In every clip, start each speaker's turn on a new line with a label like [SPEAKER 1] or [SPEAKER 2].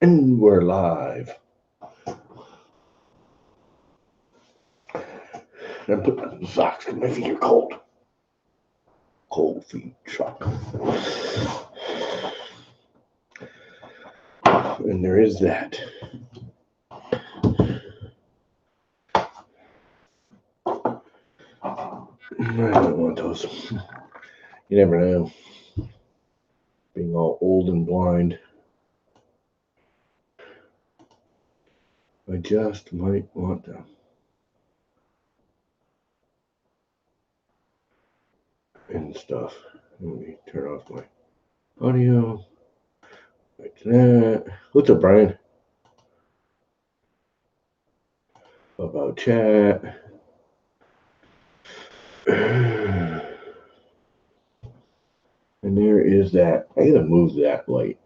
[SPEAKER 1] And we're live. I'm putting on some socks because my feet are cold. Cold feet truck. And there is that. I don't want those. You never know. Being all old and blind. I just might want them. And stuff. Let me turn off my audio. Like that. What's up, Brian? About chat. And there is that. I gotta move that light.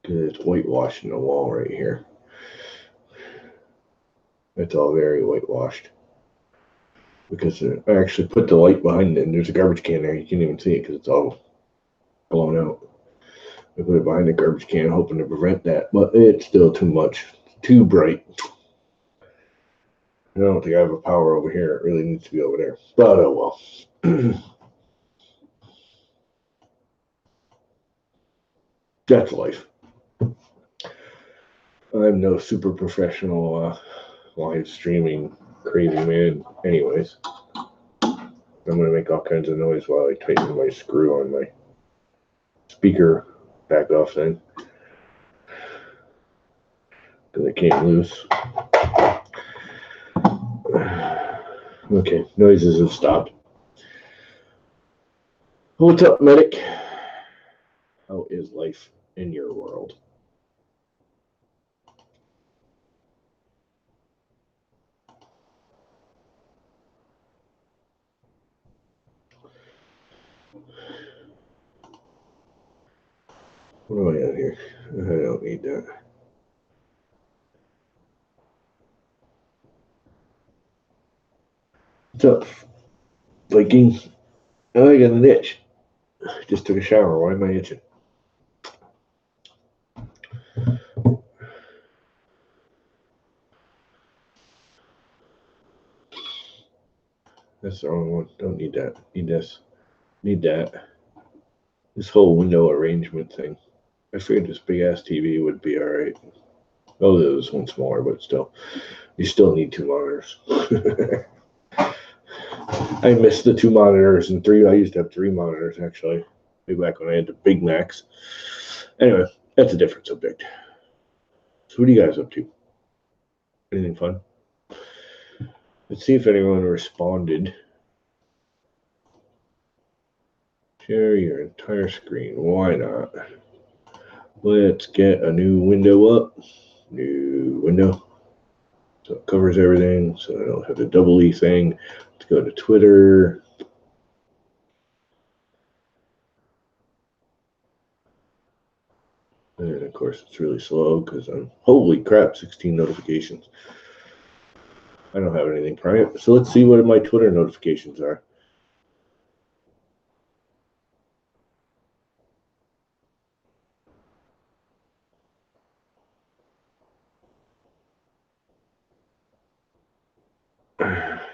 [SPEAKER 1] Because it's whitewashing the wall right here. It's all very whitewashed. Because I actually put the light behind it, and there's a garbage can there. You can't even see it because it's all blown out. I put it behind the garbage can, hoping to prevent that, but it's still too much, too bright. I don't think I have a power over here. It really needs to be over there. But oh well. That's life. I'm no super professional live streaming crazy man. Anyways, I'm going to make all kinds of noise while I tighten my screw on my speaker back off thing. Because I can't lose. Okay, noises have stopped. What's up, medic? How is life in your world? What do I have here? I don't need that. What's up, Viking? Oh, I got an itch. Just took a shower. Why am I itching? That's the wrong one. Don't need that. Need this. Need that. This whole window arrangement thing. I figured this big ass TV would be alright. Oh, there was one smaller, but still. You still need two monitors. I miss the two monitors and three. I used to have three monitors, actually. Way back when I had the Big Macs. Anyway, that's a different subject. So what are you guys up to? Anything fun? Let's see if anyone responded. Share your entire screen. Why not? Let's get a new window up. New window. So it covers everything. So I don't have the double E thing. Let's go to Twitter. And of course, it's really slow because I'm, holy crap, 16 notifications. I don't have anything private. So let's see what my Twitter notifications are.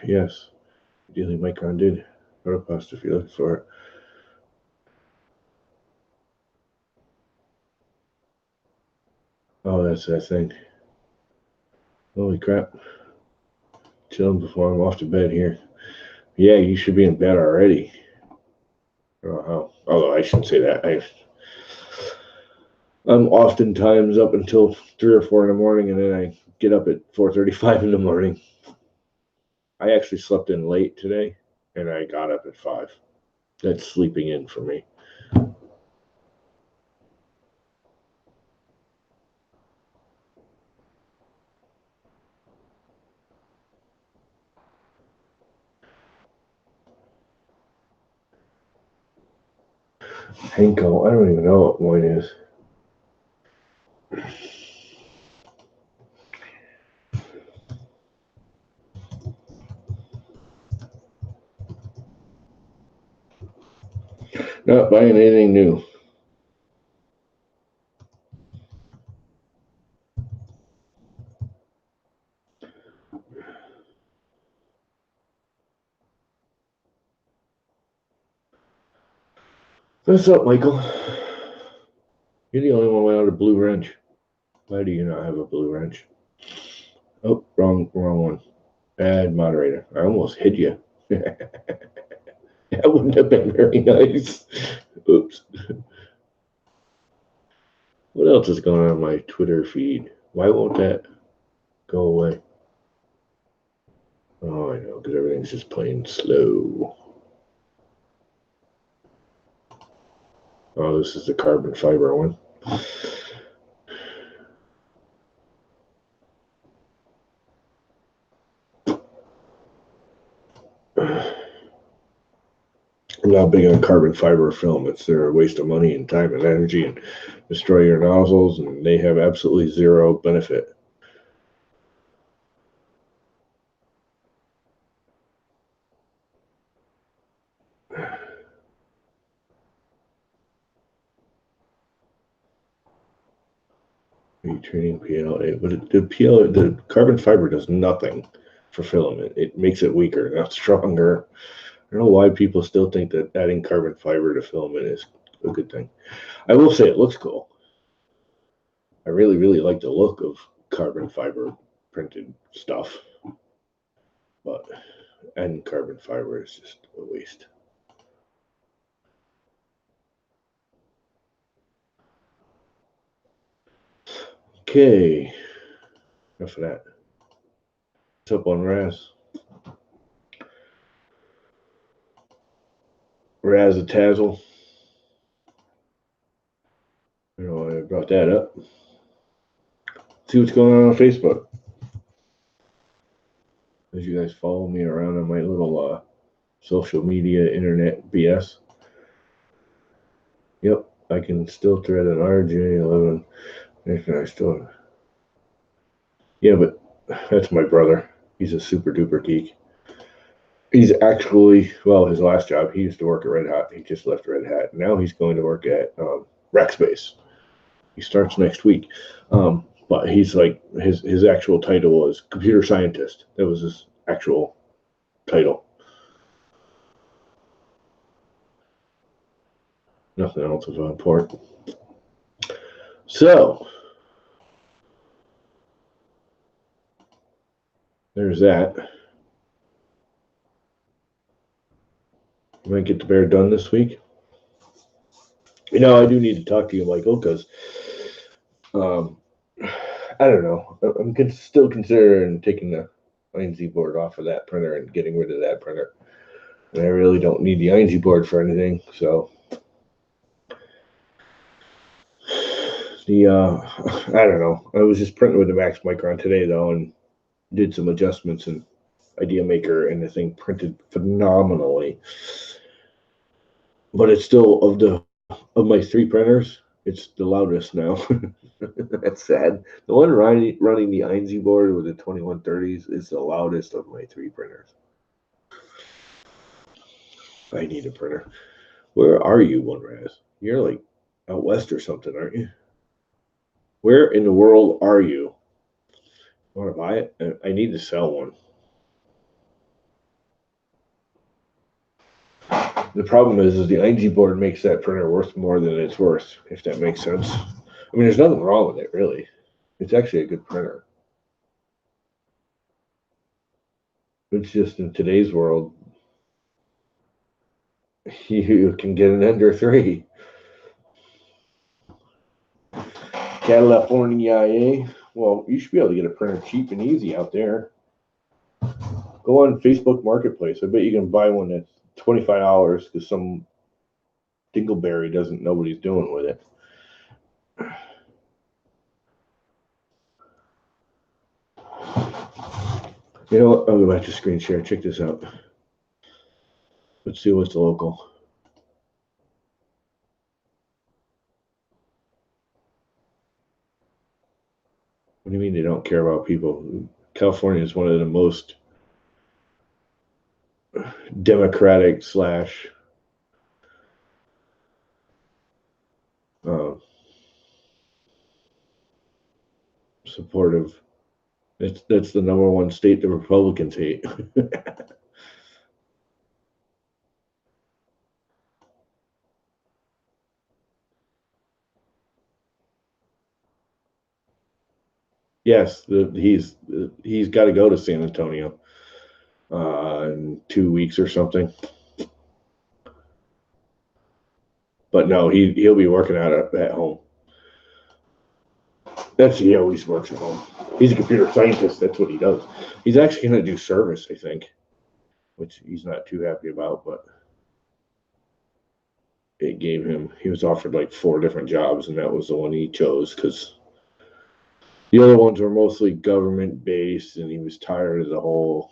[SPEAKER 1] Yes, Daily Micron did. What a apostrophe look for it. Oh, that's that thing. Holy crap. Chilling before I'm off to bed here. Yeah, you should be in bed already. I don't know how. Although I shouldn't say that. I'm oftentimes up until 3 or 4 in the morning, and then I get up at 4:35 in the morning. I actually slept in late today, and I got up at 5. That's sleeping in for me. Henkel, I don't even know what mine is. Not buying anything new. What's up, Michael? You're the only one without a blue wrench. Why do you not have a blue wrench? Oh, wrong one. Add moderator. I almost hit you. That wouldn't have been very nice. Oops. What else is going on my Twitter feed? Why won't that go away? Oh, I know, because everything's just plain slow. Oh, this is the carbon fiber one. I'm not big on carbon fiber film. It's a waste of money and time and energy and destroy your nozzles, and they have absolutely zero benefit. Heat treating PLA, but the carbon fiber does nothing for filament. It makes it weaker, not stronger. I don't know why people still think that adding carbon fiber to filament is a good thing. I will say it looks cool. I really, really like the look of carbon fiber printed stuff, but adding carbon fiber is just a waste. Okay, enough of that. What's up on Raz? Razzle-tazzle. You know, I brought that up. See what's going on Facebook. As you guys follow me around on my little social media internet BS. Yep, I can still thread an RJ11. I still. Yeah, but that's my brother. He's a super duper geek. He's actually, well, his last job, he used to work at Red Hat. He just left Red Hat. Now he's going to work at Rackspace. He starts next week. But he's like, his actual title was computer scientist. That was his actual title. Nothing else of import. So, there's that. You might get the bear done this week. You know, I do need to talk to you, Michael, because I don't know. I'm still considering taking the INZ board off of that printer and getting rid of that printer. And I really don't need the INZ board for anything. So I don't know. I was just printing with the Max Micron today though, and did some adjustments in Idea Maker, and the thing printed phenomenally. But it's still of my three printers, it's the loudest now. That's sad. The one running the INZ board with the 2130s is the loudest of my three printers. I need a printer. Where are you, OneRaz? You're like out west or something, aren't you? Where in the world are you? Want to buy it? I need to sell one. The problem is the ING board makes that printer worth more than it's worth, if that makes sense. I mean, there's nothing wrong with it, really. It's actually a good printer. It's just in today's world, you can get an Ender 3. California, eh? Well, you should be able to get a printer cheap and easy out there. Go on Facebook Marketplace. I bet you can buy one that's $25 because some dingleberry doesn't know what he's doing with it. You know what? I'll go back to screen share. Check this out. Let's see what's local. What do you mean they don't care about people? California is one of the most democratic slash supportive. That's the number one state the Republicans hate. Yes, he's got to go to San Antonio in 2 weeks or something. But no, he'll be working out at home. He always works at home. He's a computer scientist. That's what he does. He's actually going to do service, I think, which he's not too happy about. But he was offered like 4 different jobs, and that was the one he chose because the other ones were mostly government based, and he was tired of the whole,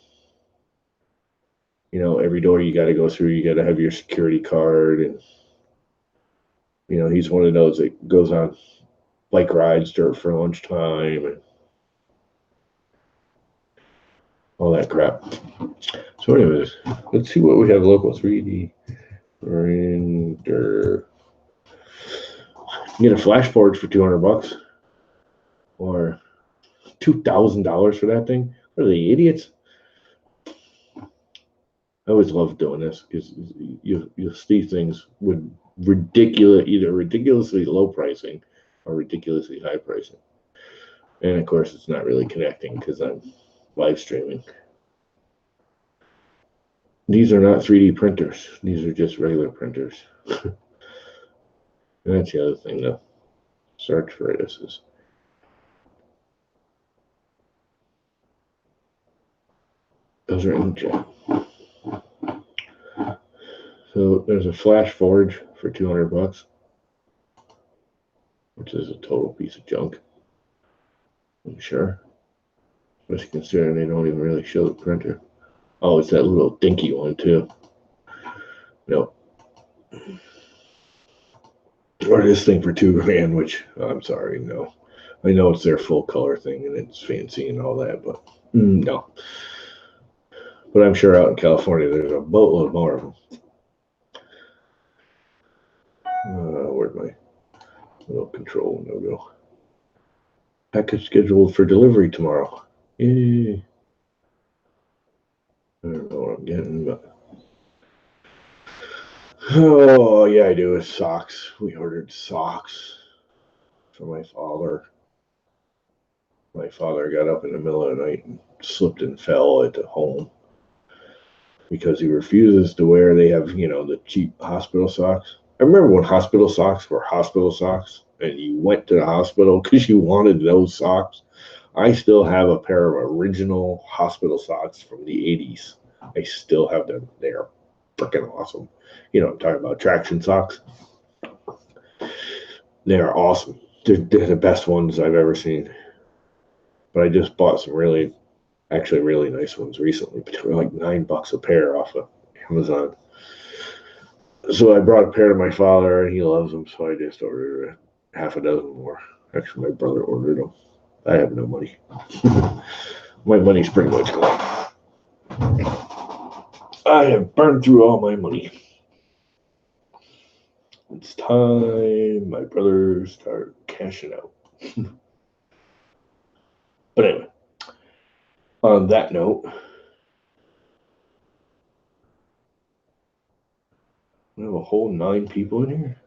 [SPEAKER 1] every door you got to go through, you got to have your security card, and he's one of those that goes on bike rides for lunchtime and all that crap. So, anyways, let's see what we have local 3D render. You get a flash forge for $200 or $2,000 for that thing. What are they, idiots? I always love doing this because you see things with either ridiculously low pricing or ridiculously high pricing. And of course, it's not really connecting because I'm live streaming. These are not 3D printers. These are just regular printers. And that's the other thing, though. Search for this is. Those are inkjet. So there's a flash forge for $200, which is a total piece of junk. I'm sure. Especially considering they don't even really show the printer. Oh, it's that little dinky one too. Nope. Or this thing for $2,000, which I'm sorry, no. I know it's their full color thing and it's fancy and all that, but no. But I'm sure out in California there's a boatload more of them. Where'd my little control window go? Package scheduled for delivery tomorrow. Yay. I don't know what I'm getting, but oh yeah, I do. It's socks. We ordered socks for my father. My father got up in the middle of the night and slipped and fell at the home because he refuses to wear. They have, the cheap hospital socks. I remember when hospital socks were hospital socks and you went to the hospital because you wanted those socks. I still have a pair of original hospital socks from the 80s. I still have them. They are freaking awesome. I'm talking about traction socks. They are awesome. They're the best ones I've ever seen. But I just bought some really nice ones recently. But they were like $9 a pair off of Amazon. So I brought a pair to my father, and he loves them. So I just ordered half a dozen more. Actually, my brother ordered them. I have no money. My money's pretty much gone. I have burned through all my money. It's time my brother start cashing out. But anyway, on that note, we have a whole 9 people in here.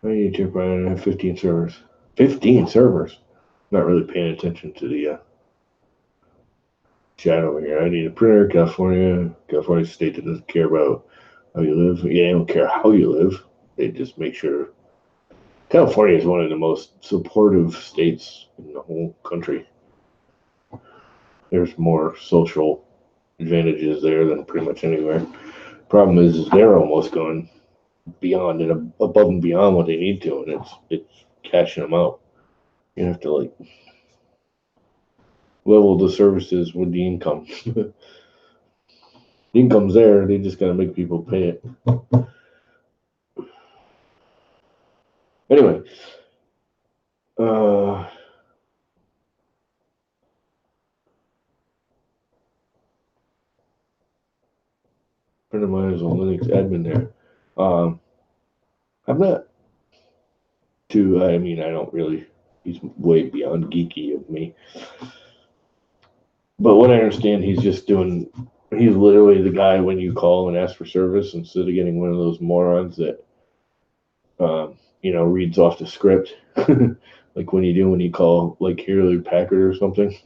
[SPEAKER 1] I need to have 15 servers. 15 servers. Not really paying attention to the chat over here. I need a printer. California state that doesn't care about how you live. Yeah, they don't care how you live. They just make sure. California is one of the most supportive states in the whole country. There's more social advantages there than pretty much anywhere. Problem is they're almost going beyond and above and beyond what they need to, and it's cashing them out. You have to level the services with the income. The income's there, they just gotta make people pay it. Anyway, friend of mine is a Linux admin there. I'm not too. I mean, I don't really. He's way beyond geeky of me. But what I understand, he's literally the guy when you call and ask for service instead of getting one of those morons that, reads off the script. Like when you call like Hewlett Packard or something,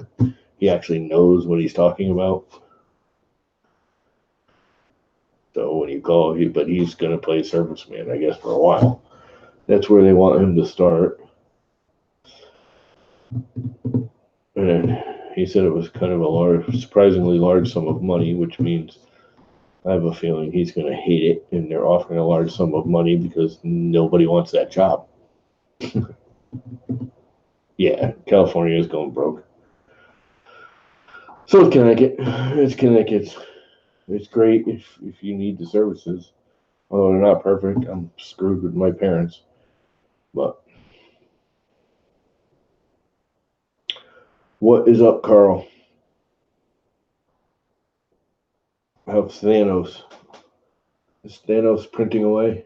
[SPEAKER 1] he actually knows what he's talking about. So when you call, but he's going to play serviceman, I guess, for a while. That's where they want him to start. And he said it was kind of a surprisingly large sum of money, which means I have a feeling he's going to hate it, and they're offering a large sum of money because nobody wants that job. Yeah, California is going broke. So it's Connecticut. It's Connecticut. It's great if you need the services. Although they're not perfect, I'm screwed with my parents. But what is up, Carl? How's Thanos? Is Thanos printing away?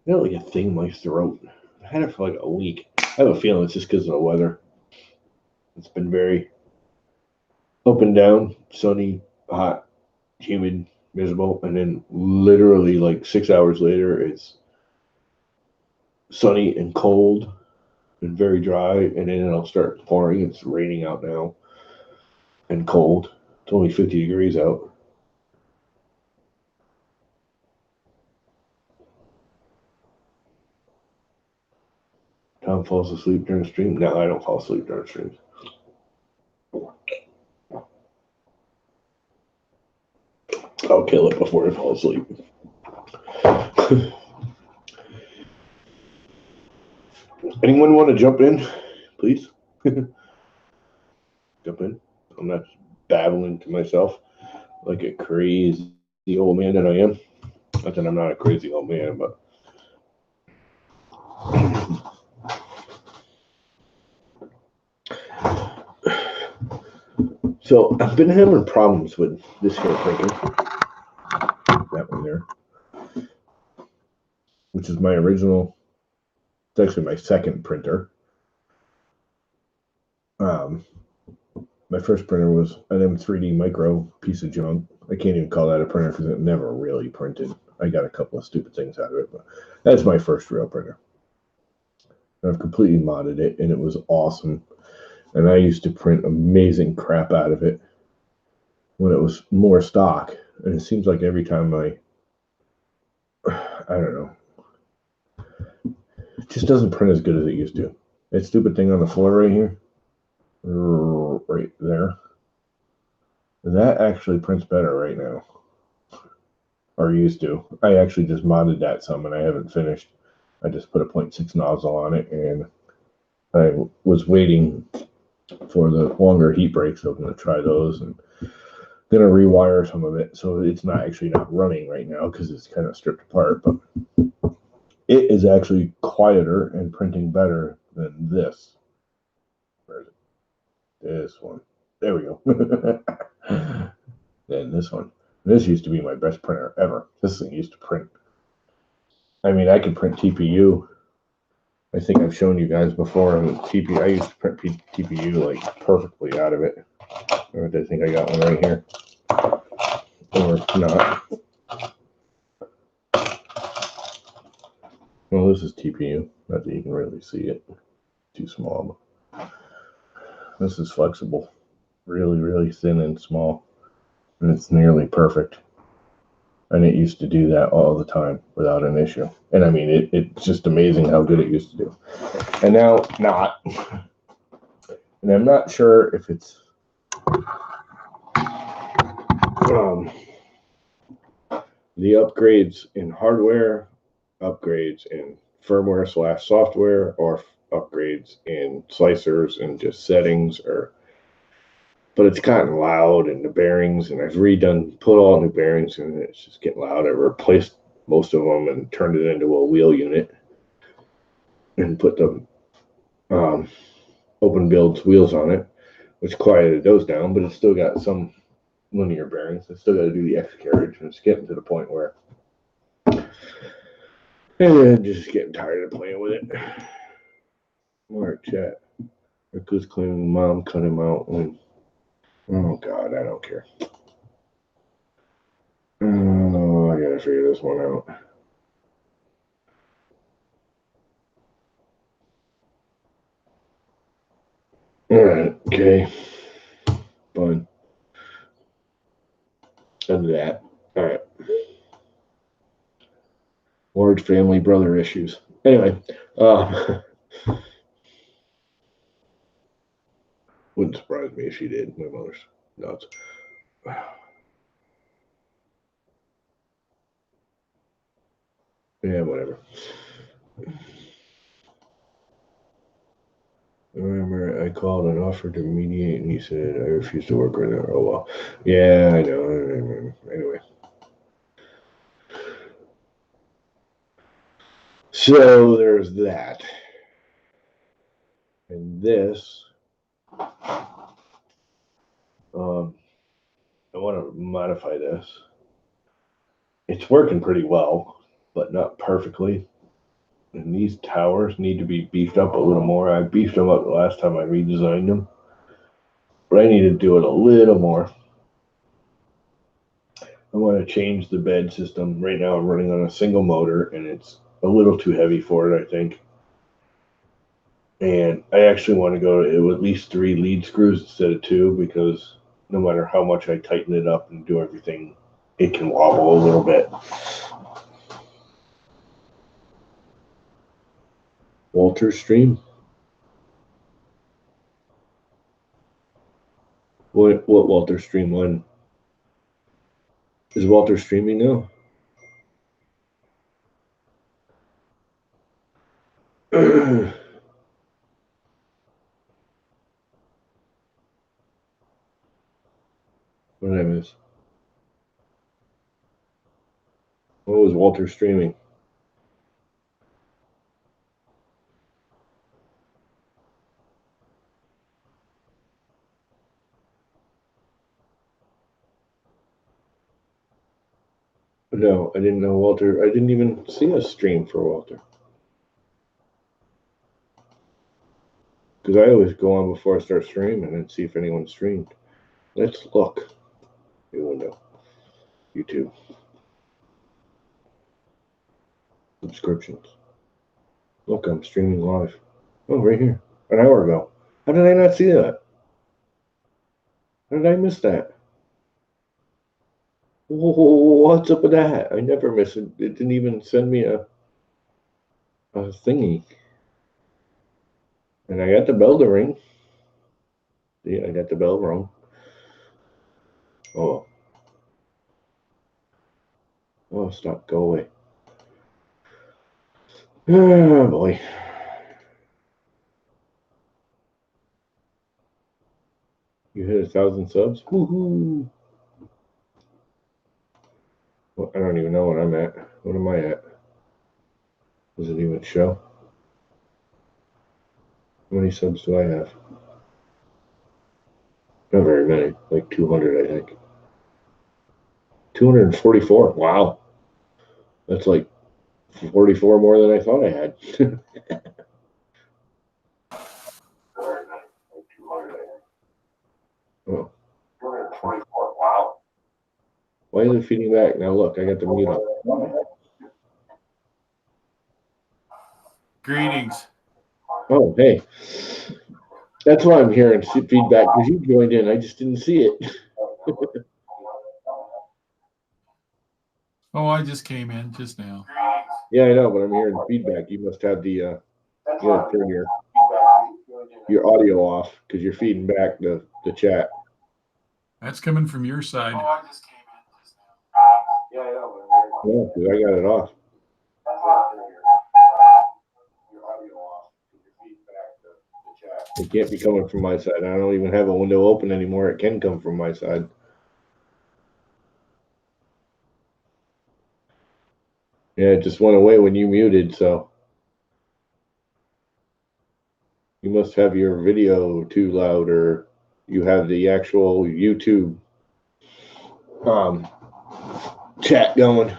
[SPEAKER 1] I got like a thing in my throat. I had it for like a week. I have a feeling it's just because of the weather. It's been very up and down, sunny, hot, humid, miserable, and then literally like 6 hours later, it's sunny and cold and very dry, and then it'll start pouring. It's raining out now and cold. It's only 50 degrees out. Tom falls asleep during the stream. No, I don't fall asleep during streams. I'll kill it before I fall asleep. Anyone want to jump in, please? Jump in. I'm not babbling to myself like a crazy old man that I am. Not that I'm not a crazy old man, but so I've been having problems with this here printer. That one there, which is my original. It's actually my second printer. My first printer was an M3D Micro piece of junk. I can't even call that a printer because it never really printed. I got a couple of stupid things out of it, but that's my first real printer. I've completely modded it, and it was awesome. And I used to print amazing crap out of it when it was more stock. And it seems like every time I don't know, it just doesn't print as good as it used to. That stupid thing on the floor right here, right there, that actually prints better right now. Or used to. I actually just modded that some, and I haven't finished. I just put a 0.6 nozzle on it, and I was waiting for the longer heat breaks. So I'm going to try those and going to rewire some of it. So it's not actually not running right now because it's kind of stripped apart. But it is actually quieter and printing better than this. Where is it? This one. There we go. Then this one. This used to be my best printer ever. This thing used to print. I mean, I could print TPU. I think I've shown you guys before. And TPU, I used to print TPU like perfectly out of it. Or I think I got one right here. Or not. Well, this is TPU. Not that you can really see it. Too small. This is flexible. Really, really thin and small. And it's nearly perfect. And it used to do that all the time without an issue. And I mean, it's just amazing how good it used to do. And now, not. And I'm not sure if it's the upgrades in hardware, upgrades in firmware / software, or upgrades in slicers and just settings, but it's gotten loud, and the bearings, and I've put all new bearings, and it's just getting loud. I replaced most of them and turned it into a wheel unit and put the open builds wheels on it, which quieted those down, but it's still got some linear bearings. I still got to do the X carriage, and it's getting to the point where I'm just getting tired of playing with it. All right, chat. Rick was claiming mom cut him out when. Oh God, I don't care. Oh, I gotta figure this one out. All right, okay, fine. Done that. All right. Large family brother issues. Anyway, wouldn't surprise me if she did. My mother's nuts. Yeah, whatever. I remember I called and offered to mediate, and he said, I refuse to work with her. Oh, well. Yeah, I know. Anyway. So there's that. And this, I want to modify this. It's working pretty well, but not perfectly. And these towers need to be beefed up a little more. I beefed them up the last time I redesigned them, but I need to do it a little more. I want to change the bed system. Right now I'm running on a single motor and it's a little too heavy for it, I think. And I actually want to go to at least 3 lead screws instead of 2 because no matter how much I tighten it up and do everything, it can wobble a little bit. Walter stream? What Walter stream? When is Walter streaming now? What did I miss? What was Walter streaming? No, I didn't know Walter. I didn't even see a stream for Walter. Because I always go on before I start streaming and see if anyone streamed. Let's look. New window. YouTube. Subscriptions. Look, I'm streaming live. Oh, right here. An hour ago. How did I not see that? How did I miss that? What's up with that? I never miss it. It didn't even send me a thingy. And I got the bell to ring. Yeah, I got the bell wrong. Oh. Oh, stop. Go away. Oh, boy. You hit 1,000 subs? Woohoo! Well, I don't even know what I'm at. What am I at? Does it even show? How many subs do I have? Not very many. Like 200, I think. 244. Wow. That's like 44 more than I thought I had. Oh. 244. Wow. Why is it feeding back? Now look, I got the mute on.
[SPEAKER 2] Greetings.
[SPEAKER 1] Oh, hey. That's why I'm hearing feedback because you joined in. I just didn't see it.
[SPEAKER 2] Oh, I just came in just now.
[SPEAKER 1] Yeah, I know, but I'm hearing feedback. You must have the you gotta turn your audio off because you're feeding back the chat.
[SPEAKER 2] That's coming from your side.
[SPEAKER 3] Oh, I just came in just now.
[SPEAKER 1] Yeah, I know, but yeah, because I got it off. It can't be coming from my side. I don't even have a window open anymore. It can come from my side. Yeah, it just went away when you muted, so you must have your video too loud, or you have the actual YouTube chat going.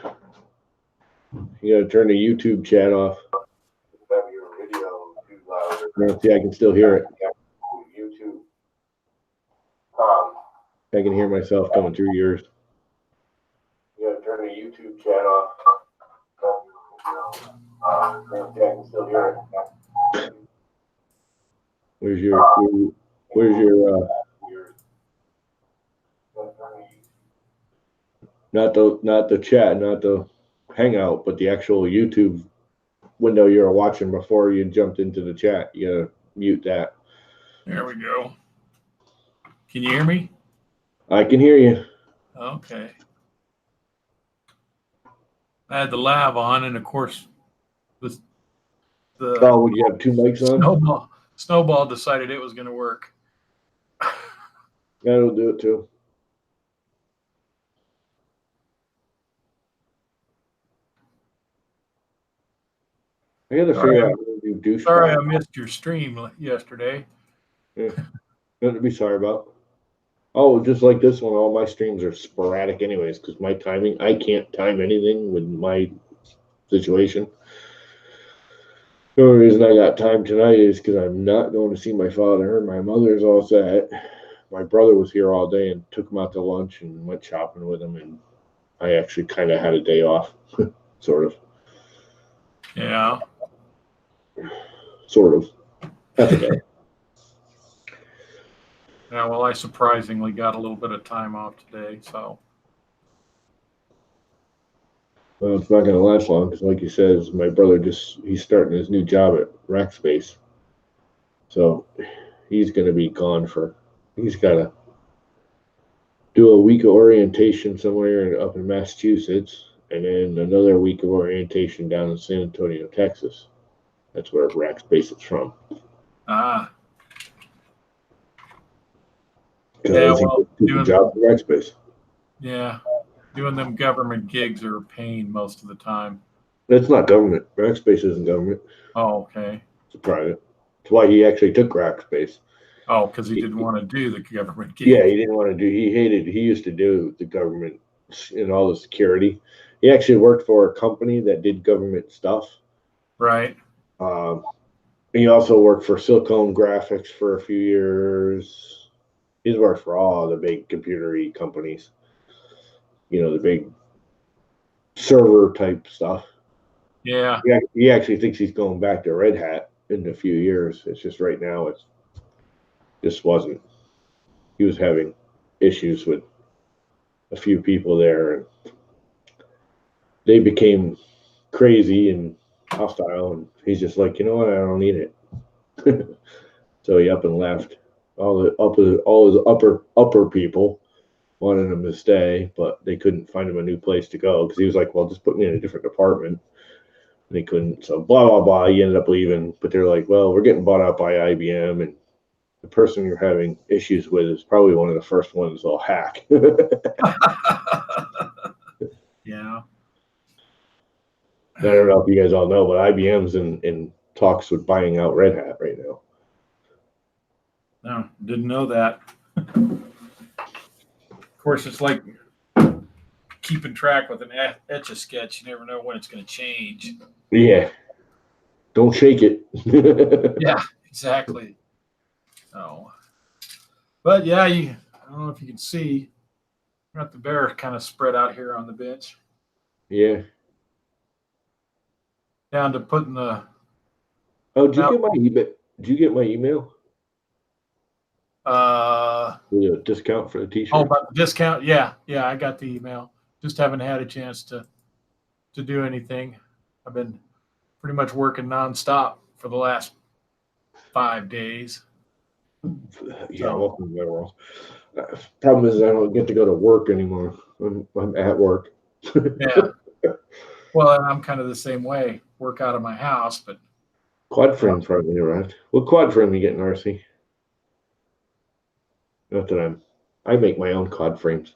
[SPEAKER 1] You gotta turn the YouTube chat off. See, I can still hear it. I can hear myself coming through yours. You gotta turn the YouTube chat off. Yeah, I can still hear it. Where's your not the chat, not the hangout, but the actual YouTube window you were watching before you jumped into the chat. You gotta mute that.
[SPEAKER 2] There we go. Can you hear me?
[SPEAKER 1] I can hear you.
[SPEAKER 2] Okay. I had the lav on, and of course, the
[SPEAKER 1] Oh, would you have two mics on?
[SPEAKER 2] snowball decided it was going to work.
[SPEAKER 1] That'll do it too. I gotta figure out how to do douchebag.
[SPEAKER 2] Sorry, I missed your stream yesterday.
[SPEAKER 1] Yeah. Nothing to be sorry about. Oh, just like this one, all my streams are sporadic anyways, because my timing, I can't time anything with my situation. The only reason I got time tonight is because I'm not going to see my father. My mother's all set. My brother was here all day and took him out to lunch and went shopping with him, and I actually kind of had a day off, sort of.
[SPEAKER 2] Yeah.
[SPEAKER 1] Sort of. That's okay.
[SPEAKER 2] Yeah, well, I surprisingly got a little bit of time off today, so.
[SPEAKER 1] Well, it's not going to last long because, like he says, my brother he's starting his new job at Rackspace. So he's going to be gone he's got to do a week of orientation somewhere up in Massachusetts and then another week of orientation down in San Antonio, Texas. That's where Rackspace is from.
[SPEAKER 2] Ah.
[SPEAKER 1] Because he took a job at Rackspace.
[SPEAKER 2] Yeah. Doing them government gigs are a pain most of the time.
[SPEAKER 1] It's not government. Rackspace isn't government.
[SPEAKER 2] Oh, okay.
[SPEAKER 1] It's private. That's why he actually took Rackspace.
[SPEAKER 2] Oh, because he didn't want to do the government gig.
[SPEAKER 1] Yeah, he didn't want to do. He used to do the government and all the security. He actually worked for a company that did government stuff.
[SPEAKER 2] Right.
[SPEAKER 1] He also worked for Silicon Graphics for a few years. He's worked for all the big computer-y companies. You know, the big server type stuff.
[SPEAKER 2] Yeah.
[SPEAKER 1] He actually thinks he's going back to Red Hat in a few years. It's just right now just wasn't. He was having issues with a few people there, and they became crazy and hostile. And he's just like, you know what? I don't need it. So he up and left. All his upper people wanted him to stay, but they couldn't find him a new place to go because he was like, well, just put me in a different department. And they couldn't. So blah blah blah. He ended up leaving, but they're like, well, we're getting bought out by IBM, and the person you're having issues with is probably one of the first ones they'll hack.
[SPEAKER 2] Yeah.
[SPEAKER 1] I don't know if you guys all know, but IBM's in talks with buying out Red Hat right now.
[SPEAKER 2] No, didn't know that. Of course, it's like keeping track with an Etch-a-Sketch. You never know when it's going to change.
[SPEAKER 1] Yeah. Don't shake it.
[SPEAKER 2] Yeah, exactly. Oh. But yeah, I don't know if you can see. Got the bear kind of spread out here on the bench.
[SPEAKER 1] Yeah.
[SPEAKER 2] Down to putting the.
[SPEAKER 1] Oh, did you get my email? Did you get my email? The discount for the t-shirt.
[SPEAKER 2] Oh, about the discount? Yeah, I got the email. Just haven't had a chance to do anything. I've been pretty much working nonstop for the last 5 days.
[SPEAKER 1] Yeah, welcome to my world. Problem is, I don't get to go to work anymore. I'm at work.
[SPEAKER 2] Yeah. Well, I'm kind of the same way. Work out of my house, but
[SPEAKER 1] Quad frame finally arrived. What quad frame you getting, RC? Not that I make my own quad frames.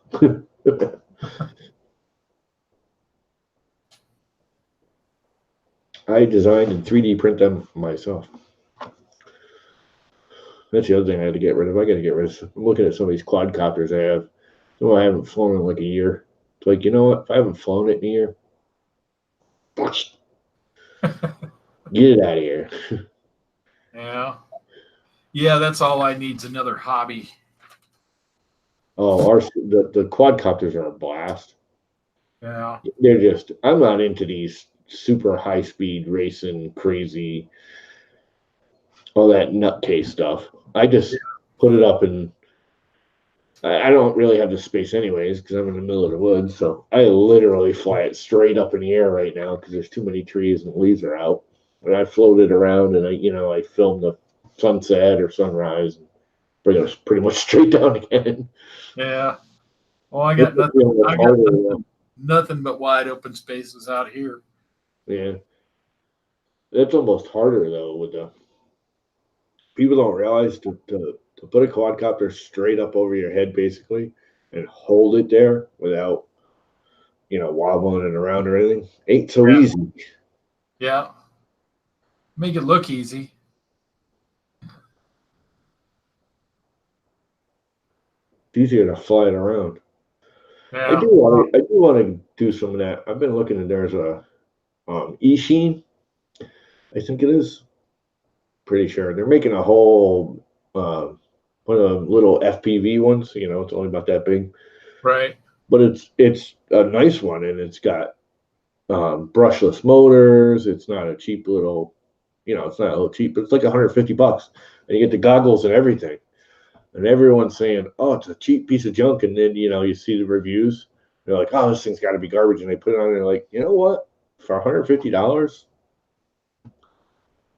[SPEAKER 1] I designed and 3D print them myself. That's the other thing I had to get rid of. I got to get rid of. I'm looking at some of these quadcopters I have. Some I haven't flown in like a year. It's like, you know what? If I haven't flown it in a year, get it out of here.
[SPEAKER 2] yeah, that's all I need is another hobby.
[SPEAKER 1] Oh, the quadcopters are a blast.
[SPEAKER 2] Yeah.
[SPEAKER 1] They're just, I'm not into these super high speed racing, crazy, all that nutcase stuff. I just put it up and I don't really have the space anyways because I'm in the middle of the woods. So I literally fly it straight up in the air right now because there's too many trees and the leaves are out. And I float it around and I film the sunset or sunrise and bring it pretty much straight down again.
[SPEAKER 2] Yeah. Well, I
[SPEAKER 1] It's
[SPEAKER 2] got nothing.
[SPEAKER 1] almost
[SPEAKER 2] I got
[SPEAKER 1] harder,
[SPEAKER 2] nothing but wide open spaces out here.
[SPEAKER 1] yeah, it's almost harder though. With the people don't realize to put a quadcopter straight up over your head basically and hold it there without wobbling it around or anything ain't so
[SPEAKER 2] Yeah.
[SPEAKER 1] easy.
[SPEAKER 2] Yeah. Make it look easy.
[SPEAKER 1] It's easier to fly it around. I
[SPEAKER 2] Yeah.
[SPEAKER 1] do want to. I do want to do some of that. I've been looking and there's a E-Sheen, I think it is. Pretty sure they're making a whole one of the little FPV ones. It's only about that big,
[SPEAKER 2] Right.
[SPEAKER 1] but it's a nice one and it's got brushless motors. It's not a cheap little, it's not a little cheap. But it's like $150, and you get the goggles and everything. And everyone's saying, "Oh, it's a cheap piece of junk." And then you see the reviews. They're like, "Oh, this thing's got to be garbage." And they put it on, and they're like, "You know what? For $150,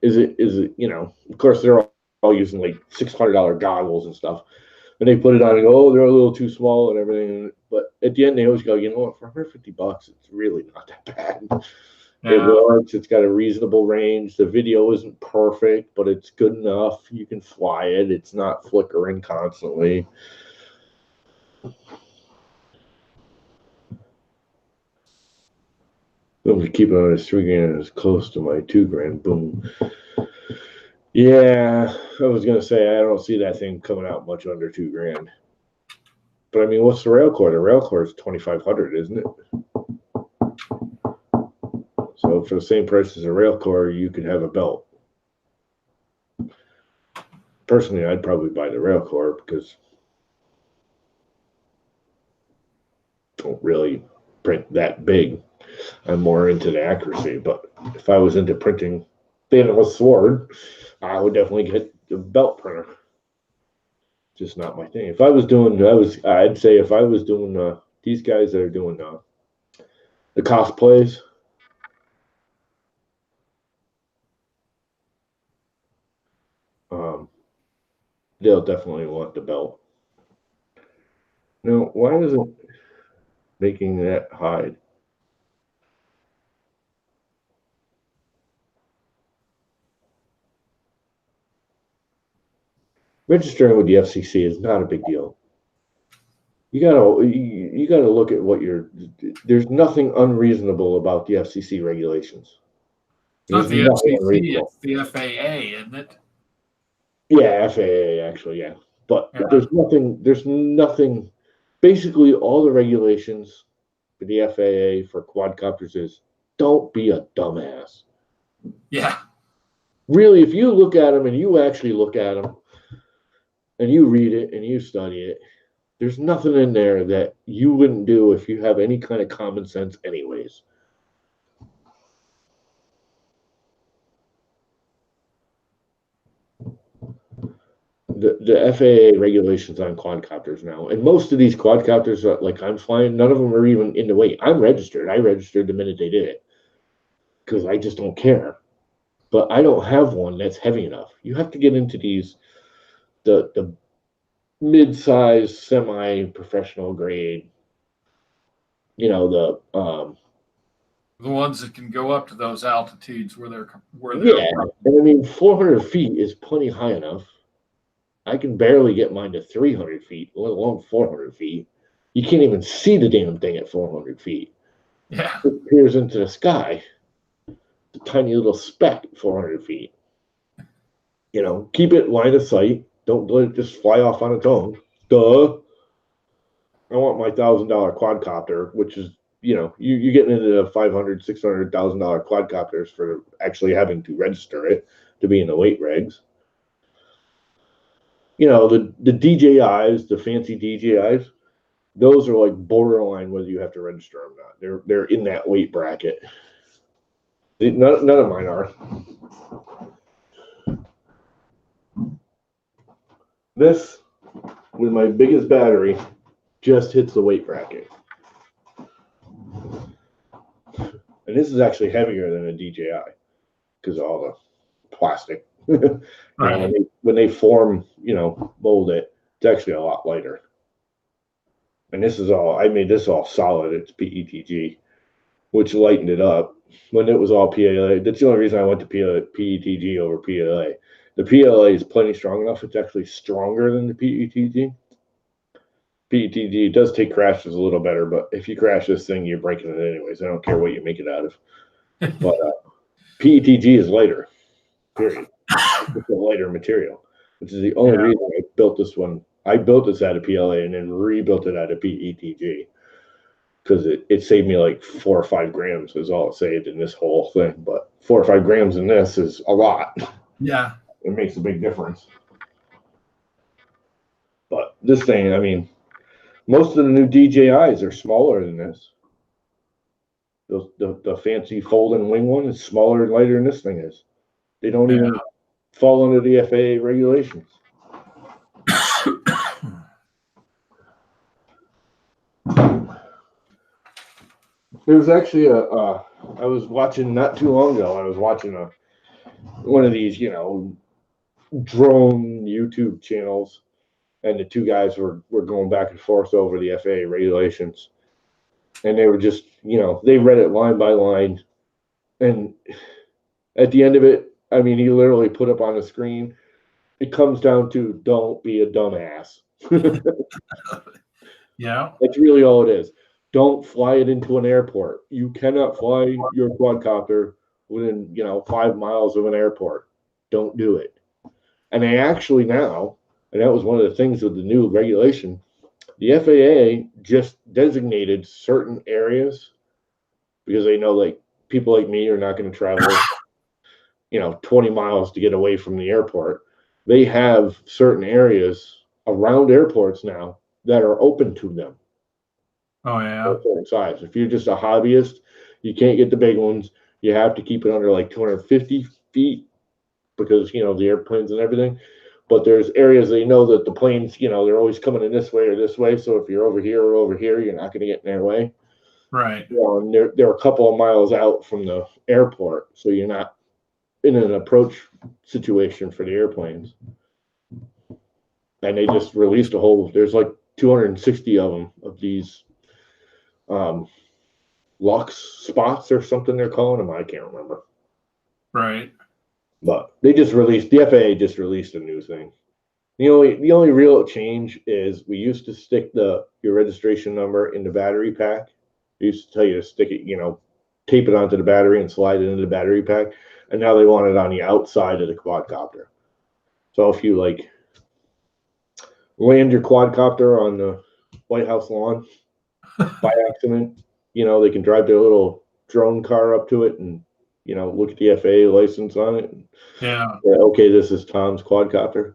[SPEAKER 1] is it? Is it? Of course, they're all using like $600 goggles and stuff." And they put it on and go, "Oh, they're a little too small and everything." But at the end, they always go, "You know what? For $150, it's really not that bad. It
[SPEAKER 2] Yeah.
[SPEAKER 1] works. It's got a reasonable range. The video isn't perfect, but it's good enough. You can fly it. It's not flickering constantly." I'm gonna keep it on as $3,000 as close to my $2,000. Boom. Yeah, I was gonna say I don't see that thing coming out much under $2,000. But I mean, what's the rail core? The rail core is 2,500, isn't it? So for the same price as a rail core, you could have a belt. Personally, I'd probably buy the rail core because I don't really print that big. I'm more into the accuracy. But if I was into printing thin of a sword, I would definitely get the belt printer. Just not my thing. If I was doing, I'd say if I was doing these guys that are doing the cosplays, um, they'll definitely want the belt. Now, why is it making that hide? Registering with the FCC is not a big deal. You gotta look at what you're. There's nothing unreasonable about the FCC regulations.
[SPEAKER 2] It's not
[SPEAKER 1] There's
[SPEAKER 2] the
[SPEAKER 1] nothing
[SPEAKER 2] FCC,
[SPEAKER 1] unreasonable.
[SPEAKER 2] it's the FAA, isn't it?
[SPEAKER 1] Yeah, FAA actually, yeah. But
[SPEAKER 2] Yeah.
[SPEAKER 1] there's nothing. There's nothing. Basically, all the regulations for the FAA for quadcopters is don't be a dumbass.
[SPEAKER 2] Yeah.
[SPEAKER 1] Really, if you look at them and you actually look at them and you read it and you study it, there's nothing in there that you wouldn't do if you have any kind of common sense, anyways. The FAA regulations on quadcopters now, and most of these quadcopters that like I'm flying, none of them are even in the weight. I'm registered. I registered the minute they did it because I just don't care. But I don't have one that's heavy enough. You have to get into the mid-size, semi-professional grade. The
[SPEAKER 2] The ones that can go up to those altitudes where they're
[SPEAKER 1] yeah, and I mean 400 feet is plenty high enough. I can barely get mine to 300 feet, let alone 400 feet. You can't even see the damn thing at 400 feet.
[SPEAKER 2] yeah.
[SPEAKER 1] It peers into the sky, a tiny little speck at 400 feet. Keep it line of sight. Don't let it just fly off on its own. Duh. I want my $1,000 quadcopter, which is, you're getting into the $500,000, $600,000 quadcopters for actually having to register it to be in the weight regs. the DJIs, the fancy DJIs, those are like borderline whether you have to register them or not. They're in that weight bracket. None of mine are. This, with my biggest battery, just hits the weight bracket. And this is actually heavier than a DJI because of all the plastic.
[SPEAKER 2] Right.
[SPEAKER 1] When they form, mold it, it's actually a lot lighter. And this is all, I made this all solid. It's PETG, which lightened it up. When it was all PLA, that's the only reason I went to PETG over PLA. The PLA is plenty strong enough. It's actually stronger than the PETG. PETG does take crashes a little better, but if you crash this thing, you're breaking it anyways. I don't care what you make it out of. But PETG is lighter, period. It's a lighter material, which is the only reason I built this one. I built this out of PLA and then rebuilt it out of PETG because it saved me like 4 or 5 grams is all it saved in this whole thing. But 4 or 5 grams in this is a lot.
[SPEAKER 2] Yeah.
[SPEAKER 1] It makes a big difference. But this thing, I mean, most of the new DJIs are smaller than this. The fancy fold-in wing one is smaller and lighter than this thing is. They don't even fall under the FAA regulations. There was actually I was watching not too long ago. I was watching one of these, drone YouTube channels, and the two guys were going back and forth over the FAA regulations, and they were just, they read it line by line, and at the end of it, I mean, he literally put up on the screen, it comes down to don't be a dumbass.
[SPEAKER 2] Yeah.
[SPEAKER 1] That's really all it is. Don't fly it into an airport. You cannot fly your quadcopter within, 5 miles of an airport. Don't do it. And they actually now, and that was one of the things with the new regulation, the FAA just designated certain areas because they know like people like me are not going to travel, 20 miles to get away from the airport. They have certain areas around airports now that are open to them.
[SPEAKER 2] Oh, yeah.
[SPEAKER 1] Certain size. If you're just a hobbyist, you can't get the big ones. You have to keep it under like 250 feet because, the airplanes and everything. But there's areas they know that the planes, they're always coming in this way or this way. So if you're over here or over here, you're not going to get in their way.
[SPEAKER 2] Right.
[SPEAKER 1] And they're a couple of miles out from the airport. So you're not in an approach situation for the airplanes. And they just released there's like 260 of them, of these Lux spots or something they're calling them. I can't remember.
[SPEAKER 2] Right.
[SPEAKER 1] But the FAA just released a new thing. The only real change is we used to stick your registration number in the battery pack. They used to tell you to stick it, tape it onto the battery and slide it into the battery pack. And now they want it on the outside of the quadcopter. So if you land your quadcopter on the White House lawn by accident, they can drive their little drone car up to it and, look at the FAA license on it. And, okay, this is Tom's quadcopter.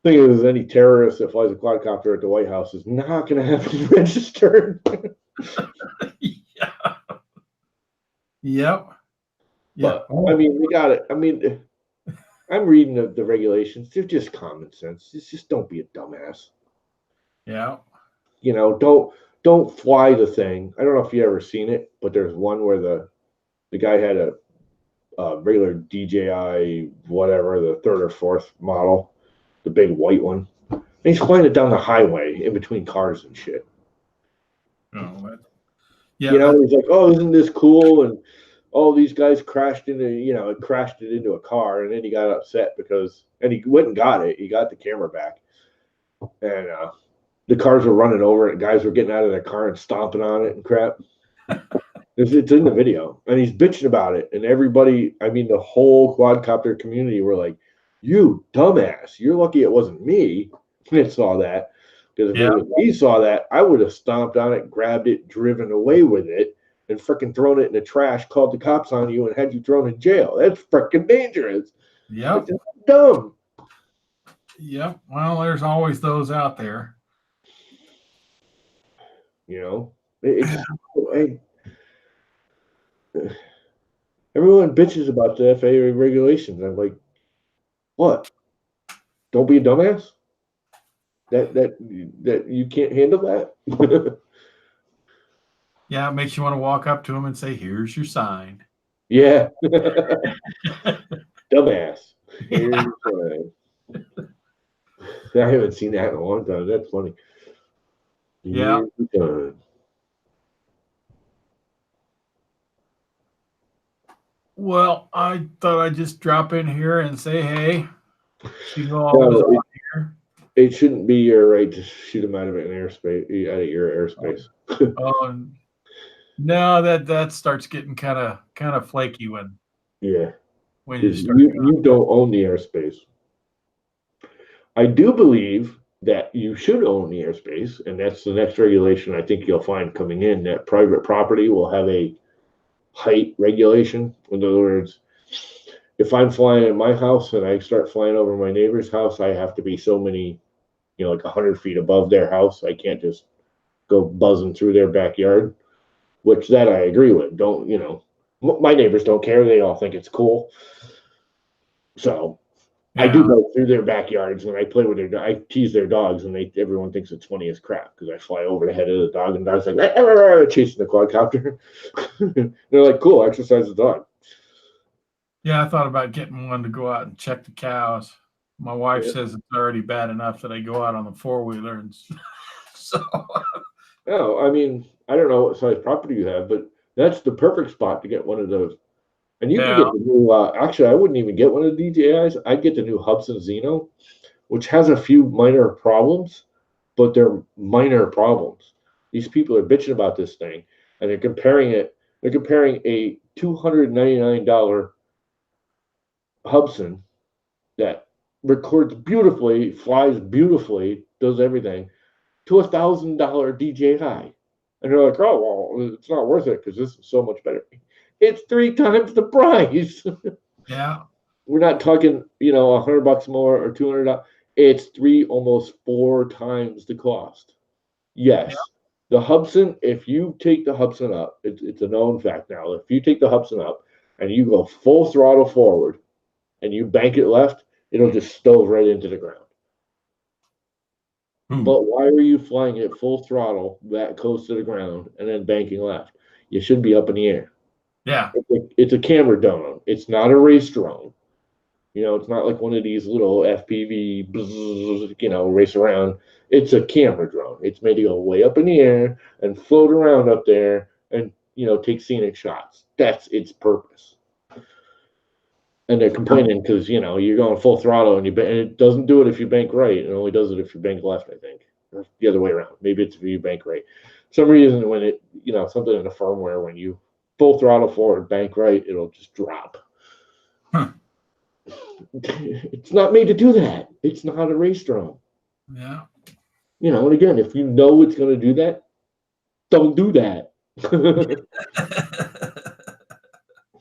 [SPEAKER 1] Thing is, any terrorist that flies a quadcopter at the White House is not going to have it registered.
[SPEAKER 2] Yeah. Yep. Yeah.
[SPEAKER 1] But, I mean, we got it. I mean, I'm reading the regulations. They're just common sense. It's just don't be a dumbass.
[SPEAKER 2] Yeah.
[SPEAKER 1] Don't fly the thing. I don't know if you ever seen it, but there's one where the guy had a regular DJI, whatever, the 3rd or 4th model, the big white one. And he's flying it down the highway in between cars and shit.
[SPEAKER 2] Oh, yeah.
[SPEAKER 1] He's like, oh, isn't this cool? And these guys crashed into, it crashed it into a car, and then he got upset and he went and got it. He got the camera back, and the cars were running over it. Guys were getting out of their car and stomping on it and crap. It's in the video, and he's bitching about it. And everybody, I mean, the whole quadcopter community were like, "You dumbass! You're lucky it wasn't me that saw that. Because if it was me saw that, I would have stomped on it, grabbed it, driven away with it, and freaking thrown it in the trash, called the cops on you, and had you thrown in jail. That's freaking dangerous.
[SPEAKER 2] Yeah.
[SPEAKER 1] It's dumb."
[SPEAKER 2] Yep. Well, there's always those out there.
[SPEAKER 1] You know, it's hey, everyone bitches about the FAA regulations. I'm like, what? Don't be a dumbass. That you can't handle that.
[SPEAKER 2] Yeah, it makes you want to walk up to them and say, "Here's your sign."
[SPEAKER 1] Yeah, dumbass.
[SPEAKER 2] Yeah.
[SPEAKER 1] Here's I haven't seen that in a long time. That's funny.
[SPEAKER 2] Yeah.
[SPEAKER 1] Here's the gun.
[SPEAKER 2] Well, I thought I'd just drop in here and say, hey, see who all was
[SPEAKER 1] No,
[SPEAKER 2] on here.
[SPEAKER 1] it shouldn't be your right to shoot them out of an airspace, out of your airspace.
[SPEAKER 2] Oh, no, that starts getting kind of flaky
[SPEAKER 1] Yeah,
[SPEAKER 2] when you
[SPEAKER 1] because
[SPEAKER 2] start.
[SPEAKER 1] you don't own the airspace. I do believe that you should own the airspace, and that's the next regulation I think you'll find coming in, that private property will have a height regulation. In other words, if I'm flying in my house and I start flying over my neighbor's house, I have to be so many, like 100 feet above their house. I can't just go buzzing through their backyard, which that I agree with. Don't, my neighbors don't care. They all think it's cool. So I do
[SPEAKER 2] Yeah.
[SPEAKER 1] go through their backyards and I play with I tease their dogs, and everyone thinks it's funny as crap because I fly over the head of the dog and the dog's like chasing the quadcopter. They're like, cool, exercise the dog.
[SPEAKER 2] Yeah, I thought about getting one to go out and check the cows. My wife
[SPEAKER 1] Yeah.
[SPEAKER 2] says it's already bad enough that I go out on the four-wheeler, and so
[SPEAKER 1] No, I mean, I don't know what size property you have, but that's the perfect spot to get one of those. And you can
[SPEAKER 2] yeah,
[SPEAKER 1] get the new, actually, I wouldn't even get one of the DJIs. I'd get the new Hubsan Zeno, which has a few minor problems, but they're minor problems. These people are bitching about this thing, and they're comparing a $299 Hubsan that records beautifully, flies beautifully, does everything, to $1,000 DJI. And they're like, oh, well, it's not worth it because this is so much better. It's 3 times the price.
[SPEAKER 2] yeah,
[SPEAKER 1] We're not talking, $100 more or $200. It's almost 4 times the cost.
[SPEAKER 2] yeah.
[SPEAKER 1] Yes, the Hubsan. If you take the Hubsan up, it's a known fact now. If you take the Hubsan up and you go full throttle forward and you bank it left, it'll just stove right into the ground.
[SPEAKER 2] Ooh,
[SPEAKER 1] But why are you flying at full throttle that close to the ground and then banking left? You should be up in the air.
[SPEAKER 2] yeah,
[SPEAKER 1] It's a camera drone. It's not a race drone. It's not like one of these little FPV, race around. It's a camera drone. It's made to go way up in the air and float around up there and, take scenic shots. That's its purpose. And they're complaining because, you're going full throttle and and it doesn't do it if you bank right. It only does it if you bank left, I think. Or the other way around. Maybe it's if you bank right. Some reason when something in the firmware, when you full throttle forward, bank right, it'll just drop.
[SPEAKER 2] huh.
[SPEAKER 1] It's not made to do that. It's not a race drone.
[SPEAKER 2] Yeah.
[SPEAKER 1] And again, if you know it's going to do that, don't do that.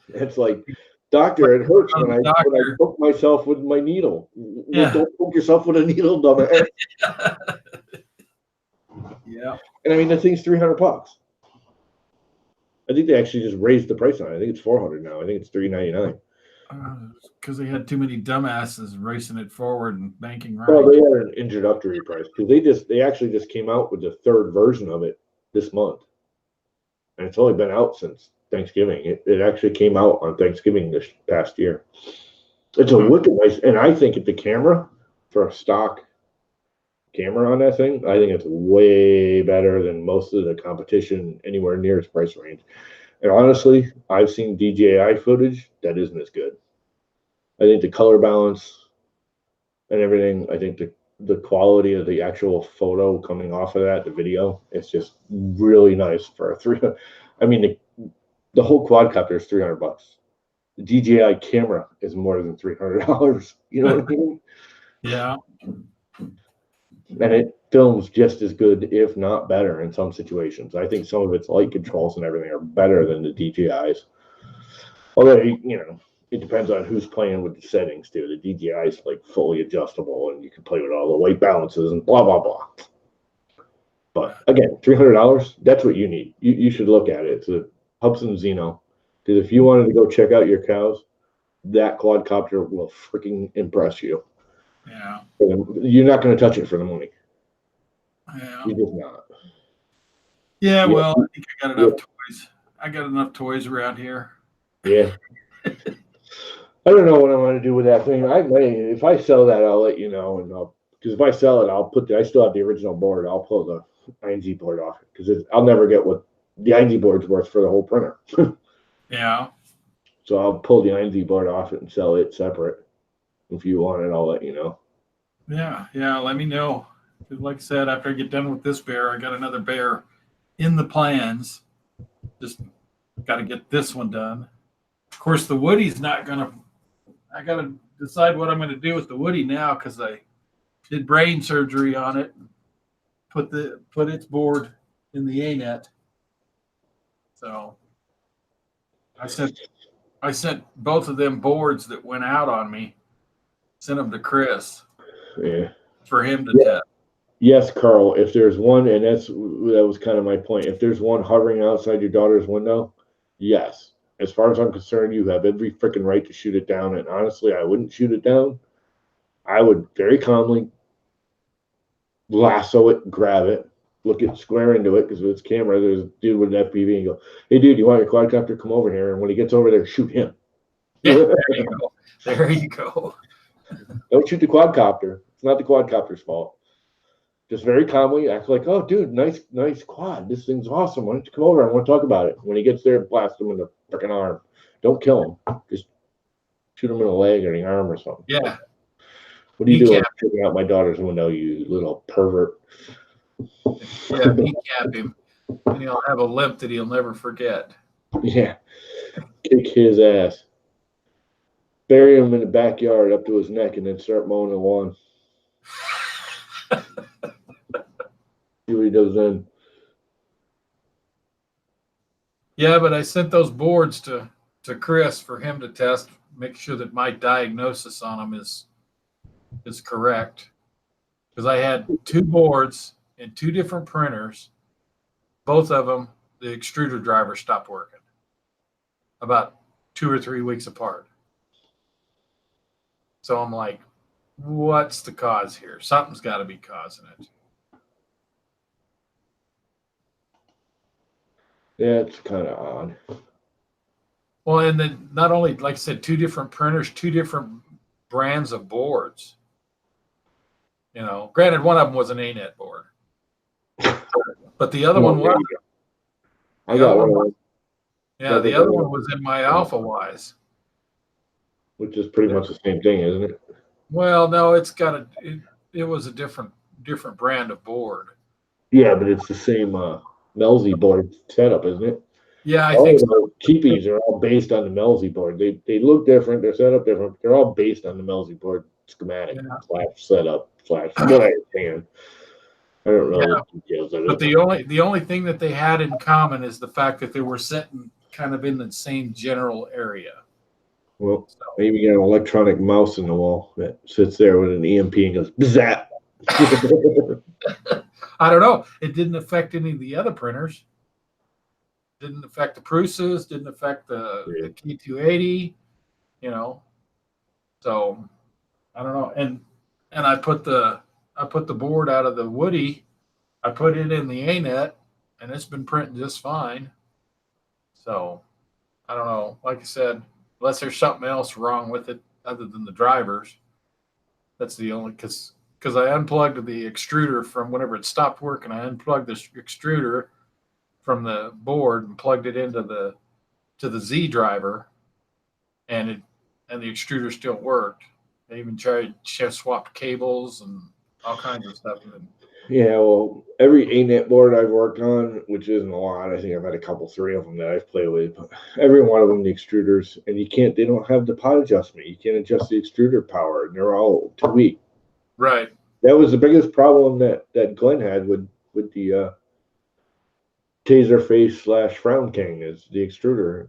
[SPEAKER 1] It's like, doctor, it hurts when I poke myself with my needle. Well,
[SPEAKER 2] Yeah.
[SPEAKER 1] don't poke yourself with a needle, dumbass.
[SPEAKER 2] Yeah.
[SPEAKER 1] And I mean, the thing's $300. I think they actually just raised the price on it. I think it's $400 now. I think it's $399.
[SPEAKER 2] Because they had too many dumbasses racing it forward and banking right.
[SPEAKER 1] Well, they had an introductory price because they actually just came out with the third version of it this month, and it's only been out since Thanksgiving. It actually came out on Thanksgiving this past year. It's a wicked nice, and I think the camera for a stock camera on that thing, I think it's way better than most of the competition anywhere near its price range. And honestly, I've seen DJI footage that isn't as good. I think the color balance and everything, I think the quality of the actual photo coming off of that, the video, it's just really nice for a three. I mean, the whole quadcopter is $300. The DJI camera is more than $300. You know what I mean?
[SPEAKER 2] Yeah.
[SPEAKER 1] And it films just as good, if not better, in some situations. I think some of its light controls and everything are better than the DJI's. Although, it depends on who's playing with the settings too. The DJI is like fully adjustable, and you can play with all the white balances and blah blah blah. But again, $300, that's what you need. You should look at it. It's a Hubsan Zeno. Because if you wanted to go check out your cows, that quadcopter will freaking impress you.
[SPEAKER 2] Yeah.
[SPEAKER 1] You're not going to touch it for the money.
[SPEAKER 2] Yeah.
[SPEAKER 1] You're just not.
[SPEAKER 2] Yeah, well, I think I got enough toys. I got enough toys around here.
[SPEAKER 1] Yeah. I don't know what I'm going to do with that thing. If I sell that, I'll let you know. And because if I sell it, I still have the original board. I'll pull the ING board off it because I'll never get what the ING board's worth for the whole printer.
[SPEAKER 2] Yeah.
[SPEAKER 1] So I'll pull the ING board off it and sell it separate. If you want it, I'll let you know.
[SPEAKER 2] Yeah. Yeah. Let me know. 'Cause like I said, after I get done with this bear, I got another bear in the plans. Just got to get this one done. Of course, the Woody's not going to, I got to decide what I'm going to do with the Woody now because I did brain surgery on it. Put its board in the A-net. So I sent both of them boards that went out on me, sent them to Chris for him to test.
[SPEAKER 1] Yes, Carl, if there's one, and that was kind of my point. If there's one hovering outside your daughter's window, yes. As far as I'm concerned, you have every freaking right to shoot it down. And honestly, I wouldn't shoot it down. I would very calmly lasso it, grab it, look it square into it because with its camera, there's a dude with an FPV and go, "Hey, dude, you want your quadcopter? Come over here." And when he gets over there, shoot him.
[SPEAKER 2] Yeah, there you go. There you go.
[SPEAKER 1] Don't shoot the quadcopter. It's not the quadcopter's fault. Just very calmly act like, "Oh, dude, nice quad. This thing's awesome. Why don't you come over? I want to talk about it." When he gets there, blast him in the freaking arm. Don't kill him. Just shoot him in the leg or the arm or something.
[SPEAKER 2] Yeah.
[SPEAKER 1] What are you doing checking out my daughter's window, you little pervert?
[SPEAKER 2] Yeah, kneecap him, and he'll have a limp that he'll never forget.
[SPEAKER 1] Yeah. Kick his ass. Bury him in the backyard up to his neck and then start mowing the lawn. See what he does then.
[SPEAKER 2] Yeah, but I sent those boards to Chris for him to test, make sure that my diagnosis on them is correct. Because I had two boards and two different printers. Both of them, the extruder driver stopped working about 2 or 3 weeks apart. So I'm like, what's the cause here? Something's got to be causing it.
[SPEAKER 1] Yeah, it's kind of odd.
[SPEAKER 2] Well, and then not only, like I said, two different printers, two different brands of boards. You know, granted, one of them was an A-net board, but the other one was.
[SPEAKER 1] I got one.
[SPEAKER 2] Yeah, the other one was in my Alpha Wise,
[SPEAKER 1] which is pretty much the same thing, isn't it?
[SPEAKER 2] Well, no, it's got it was a different brand of board.
[SPEAKER 1] Yeah, but it's the same Melzi board setup, isn't it?
[SPEAKER 2] Yeah, I think so.
[SPEAKER 1] Keepies are all based on the Melzi board. They look different, they're set up different, but they're all based on the Melzi board schematic / setup / what I understand. I don't know the details of it.
[SPEAKER 2] But the only thing that they had in common is the fact that they were sitting kind of in the same general area.
[SPEAKER 1] Well, maybe you got an electronic mouse in the wall that sits there with an EMP and goes zap.
[SPEAKER 2] I don't know. It didn't affect any of the other printers. Didn't affect the Prusa's. Didn't affect the K280. You know. So I don't know. And I put the board out of the Woody. I put it in the A-net, and it's been printing just fine. So I don't know. Like I said, unless there's something else wrong with it other than the drivers, that's the only because I unplugged the extruder from whenever it stopped working. I unplugged the extruder from the board and plugged it into the Z driver, and the extruder still worked. They even tried to swap cables and all kinds of stuff.
[SPEAKER 1] Yeah, well, every A-net board I've worked on, which isn't a lot, I think I've had a couple, 3 of them that I've played with, but every one of them, the extruders, and they don't have the pot adjustment. You can't adjust the extruder power, and they're all too weak.
[SPEAKER 2] Right.
[SPEAKER 1] That was the biggest problem that Glenn had with the Taser Face / Frown King is the extruder.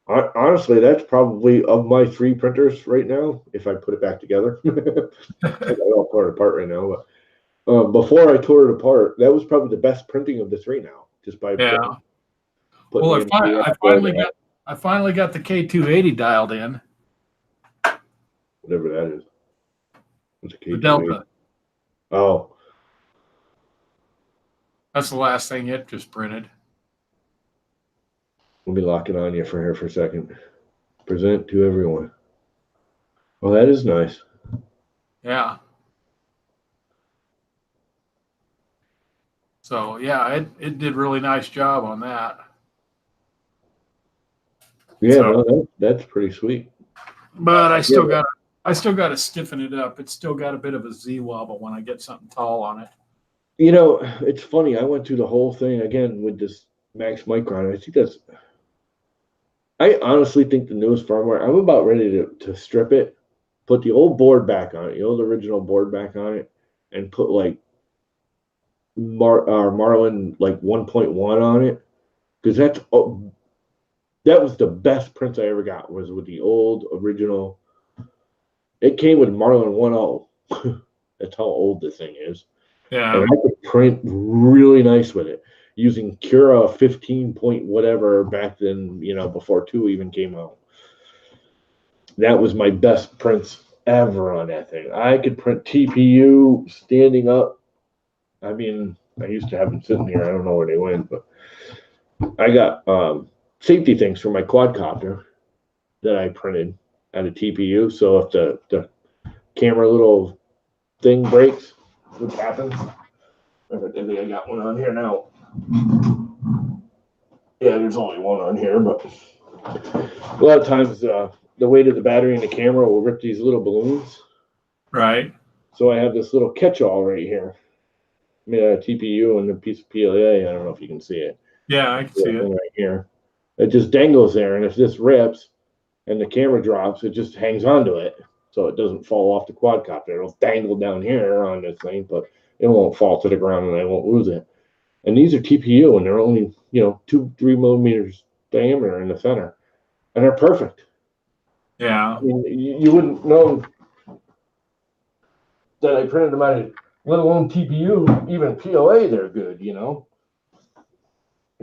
[SPEAKER 1] Honestly, that's probably of my 3 printers right now. If I put it back together, I all tore it apart right now. But before I tore it apart, that was probably the best printing of the 3 now, just by
[SPEAKER 2] Yeah.
[SPEAKER 1] putting
[SPEAKER 2] Well,
[SPEAKER 1] the MDF
[SPEAKER 2] I finally got the K280 dialed in.
[SPEAKER 1] whatever that is. What's a
[SPEAKER 2] The
[SPEAKER 1] K280?
[SPEAKER 2] Delta.
[SPEAKER 1] Oh,
[SPEAKER 2] That's the last thing it just printed.
[SPEAKER 1] let me lock it on you for here for a second. Present to everyone. Well, that is nice.
[SPEAKER 2] Yeah. So yeah, it did really nice job on that.
[SPEAKER 1] Yeah,
[SPEAKER 2] So,
[SPEAKER 1] no, that's pretty sweet.
[SPEAKER 2] but I
[SPEAKER 1] Yeah.
[SPEAKER 2] still got to stiffen it up. It's still got a bit of a Z wobble when I get something tall on it.
[SPEAKER 1] You know, it's funny. I went through the whole thing again with this Max Micron. I think that's. I honestly think the newest firmware. I'm about ready to strip it, put the old board back on it, the old original board back on it, and put like Marlin like 1.1 on it, because that was the best prints I ever got. Was with the old original. It came with Marlin 1.0. That's how old the thing is.
[SPEAKER 2] Yeah.
[SPEAKER 1] And I could print really nice with it using Cura 15 point whatever back then, before 2 even came out. That was my best prints ever on that thing. I could print TPU standing up. I mean, I used to have them sitting here. I don't know where they went, but I got safety things for my quadcopter that I printed at a TPU. So if the camera little thing breaks, which happens, I think I got one on here now. Yeah, there's only one on here, but a lot of times the weight of the battery in the camera will rip these little balloons.
[SPEAKER 2] Right.
[SPEAKER 1] So I have this little catch-all right here, made out of TPU and a piece of PLA. I don't know if you can see it.
[SPEAKER 2] Yeah, I can see it.
[SPEAKER 1] Right here. It just dangles there, and if this rips and the camera drops, it just hangs onto it, so it doesn't fall off the quadcopter. It'll dangle down here on this thing, but it won't fall to the ground, and I won't lose it. And these are TPU, and they're only 2-3 millimeters diameter in the center, and they're perfect.
[SPEAKER 2] Yeah.
[SPEAKER 1] I mean, you wouldn't know that I printed them out of, let alone TPU, even PLA. They're good. I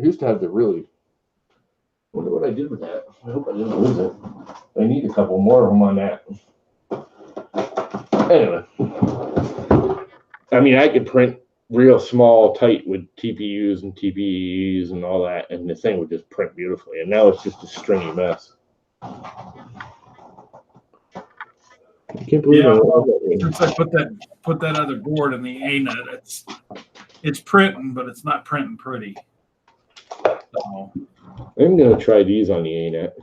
[SPEAKER 1] used to have the really. Wonder what I did with that. I hope I didn't lose it. I need a couple more of them on that. Anyway, I mean, I could print real small, tight with TPUs and TPEs and all that, and the thing would just print beautifully. And now it's just a stringy mess. I can't believe
[SPEAKER 2] Since I put that other board in the A nut, it's printing, but it's not printing pretty. So,
[SPEAKER 1] I'm gonna try these on the ANET,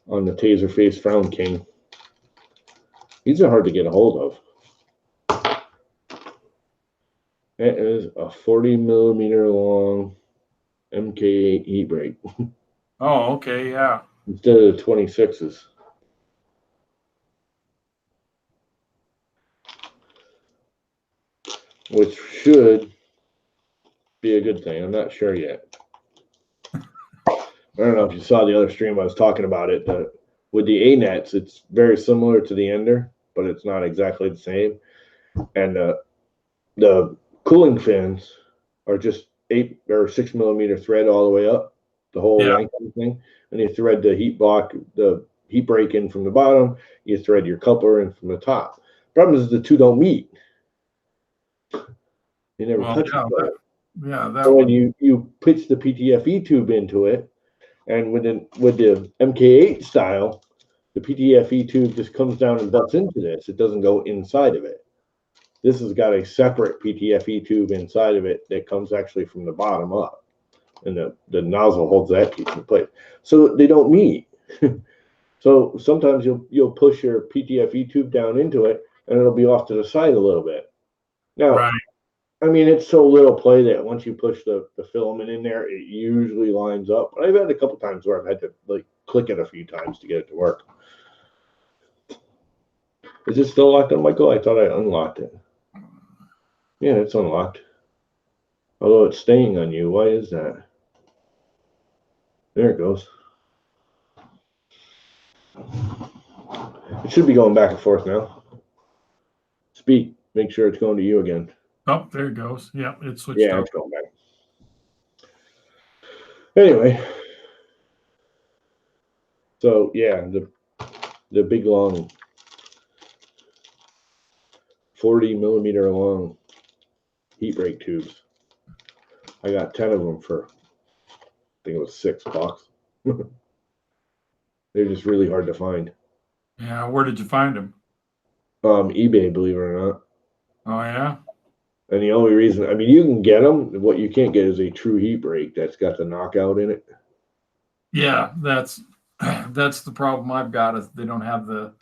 [SPEAKER 1] on the Taserface Frown King. These are hard to get a hold of. That is a 40 millimeter long MK8 heat break
[SPEAKER 2] oh, okay, yeah.
[SPEAKER 1] instead of the 26s. Which should be a good thing. I'm not sure yet. I don't know if you saw the other stream I was talking about it. With the ANETs, it's very similar to the Ender, but it's not exactly the same. And the cooling fins are just 8 or 6 millimeter thread all the way up, the whole length of the thing. And you thread the the heat break in from the bottom. You thread your coupler in from the top. Problem is the two don't meet. You never touch each other. So when you pitch the PTFE tube into it, and with the MK8 style, the PTFE tube just comes down and butts into this. It doesn't go inside of it. This has got a separate PTFE tube inside of it that comes actually from the bottom up, and the nozzle holds that piece in place. So they don't meet. So sometimes you'll push your PTFE tube down into it, and it'll be off to the side a little bit. Now,
[SPEAKER 2] right.
[SPEAKER 1] I mean, it's so little play that once you push the filament in there, it usually lines up. But I've had a couple times where I've had to like click it a few times to get it to work. Is it still locked on, Michael? I thought I unlocked it. Yeah, it's unlocked. Although it's staying on you. Why is that? There it goes. It should be going back and forth now. Speak. Make sure it's going to you again.
[SPEAKER 2] Oh, there it goes. Yeah, it switched
[SPEAKER 1] Yeah,
[SPEAKER 2] up.
[SPEAKER 1] it's going back. Anyway, so yeah, the big long 40 millimeter long heat break tubes. I got 10 of them for, I think it was $6. They're just really hard to find.
[SPEAKER 2] Yeah, where did you find them?
[SPEAKER 1] eBay, believe it or not.
[SPEAKER 2] Oh yeah.
[SPEAKER 1] And the only reason, I mean, you can get them. What you can't get is a true heat break that's got the knockout in it.
[SPEAKER 2] Yeah, that's the problem I've got is they don't have the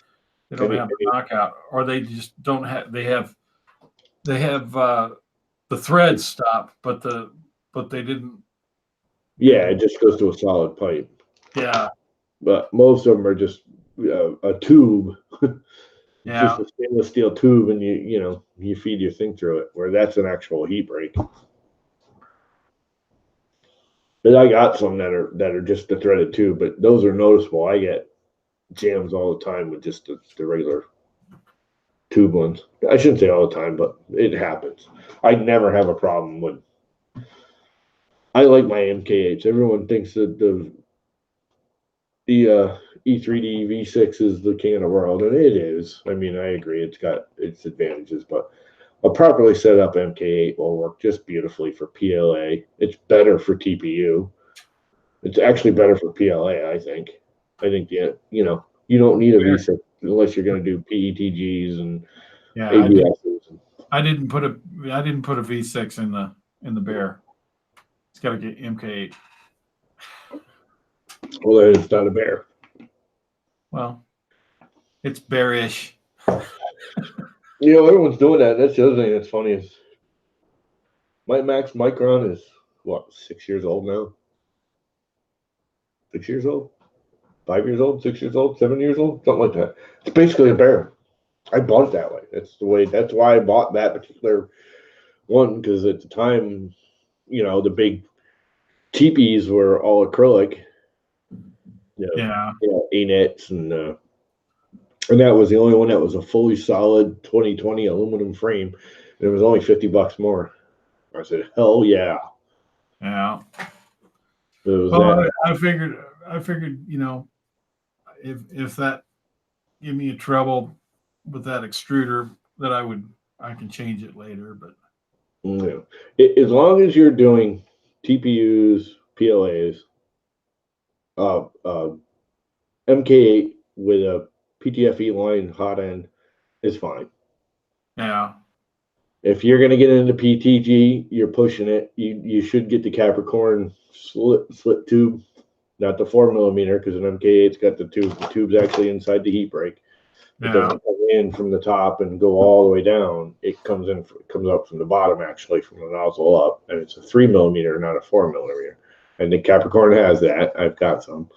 [SPEAKER 2] knockout, or they just don't have. They have the threads stop, but they didn't.
[SPEAKER 1] Yeah, it just goes to a solid pipe.
[SPEAKER 2] Yeah,
[SPEAKER 1] But most of them are just a tube.
[SPEAKER 2] yeah,
[SPEAKER 1] Just a stainless steel tube, and you feed your thing through it. Where that's an actual heat break. But I got some that are just the threaded tube, but those are noticeable. I get jams all the time with just the regular tube ones. I shouldn't say all the time, but it happens. I never have a problem with. I like my MKH. Everyone thinks that the E3D V6 is the king of the world, and it is. I mean, I agree. It's got its advantages, but a properly set up MK8 will work just beautifully for PLA. It's better for TPU. It's actually better for PLA, I think. I think you don't need a V6 unless you're going to do PETGs and
[SPEAKER 2] yeah.
[SPEAKER 1] ABSs.
[SPEAKER 2] I didn't put a V6 in the Bear. It's got to get MK8.
[SPEAKER 1] Well, then it's not a Bear.
[SPEAKER 2] Well, it's bearish.
[SPEAKER 1] Everyone's doing that. That's the other thing that's funny is my Max Micron is what, 6 years old now? 6 years old? 5 years old? 6 years old? 7 years old? Something like that. It's basically a Bear. I bought it that way. That's why I bought that particular one, because at the time, the big teepees were all acrylic.
[SPEAKER 2] Yeah.
[SPEAKER 1] A-nets and that was the only one that was a fully solid 2020 aluminum frame. And it was only $50 more. I said, hell yeah.
[SPEAKER 2] Yeah.
[SPEAKER 1] Well,
[SPEAKER 2] I figured, if that give me a trouble with that extruder, that I can change it later. But
[SPEAKER 1] as long as you're doing TPUs, PLAs, MK8 with a PTFE line hot end is fine.
[SPEAKER 2] yeah.
[SPEAKER 1] If you're going to get into PTG, you're pushing it. You should get the Capricorn slit tube, not the 4 millimeter, because an MK8's got the tube. The tube's actually inside the heat break. It doesn't come in from the top and go all the way down. It comes up from the bottom, actually, from the nozzle up, and it's a 3 millimeter, not a 4 millimeter. And the Capricorn has that. I've got some.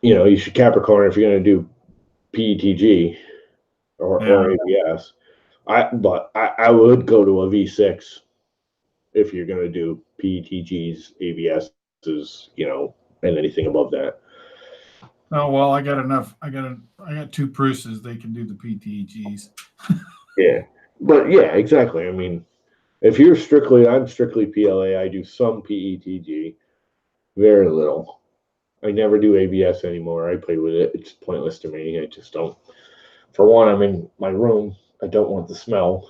[SPEAKER 1] You should Capricorn if you're going to do PETG or ABS. But I would go to a V6 if you're going to do PETGs, ABSs, and anything above that.
[SPEAKER 2] Oh well, I got enough. I got two Pruses. They can do the PTGs.
[SPEAKER 1] Yeah, but yeah, exactly. I mean, if I'm strictly PLA. I do some PETG, very little. I never do ABS anymore. I play with it. It's pointless to me. I just don't. For one, I'm in my room. I don't want the smell,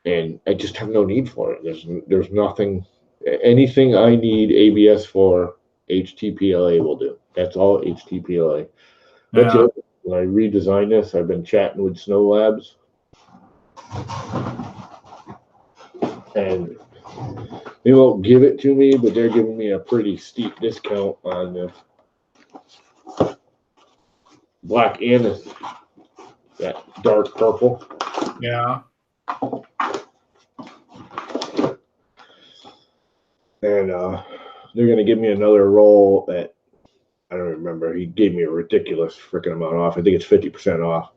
[SPEAKER 1] and I just have no need for it. There's nothing, anything I need ABS for. HTPLA will do. That's all HTPLA. That's it. When I redesign this, I've been chatting with Snow Labs, and they won't give it to me, but they're giving me a pretty steep discount on the black and that dark purple.
[SPEAKER 2] Yeah.
[SPEAKER 1] And they're going to give me another roll at, I don't remember. He gave me a ridiculous freaking amount off. I think it's 50% off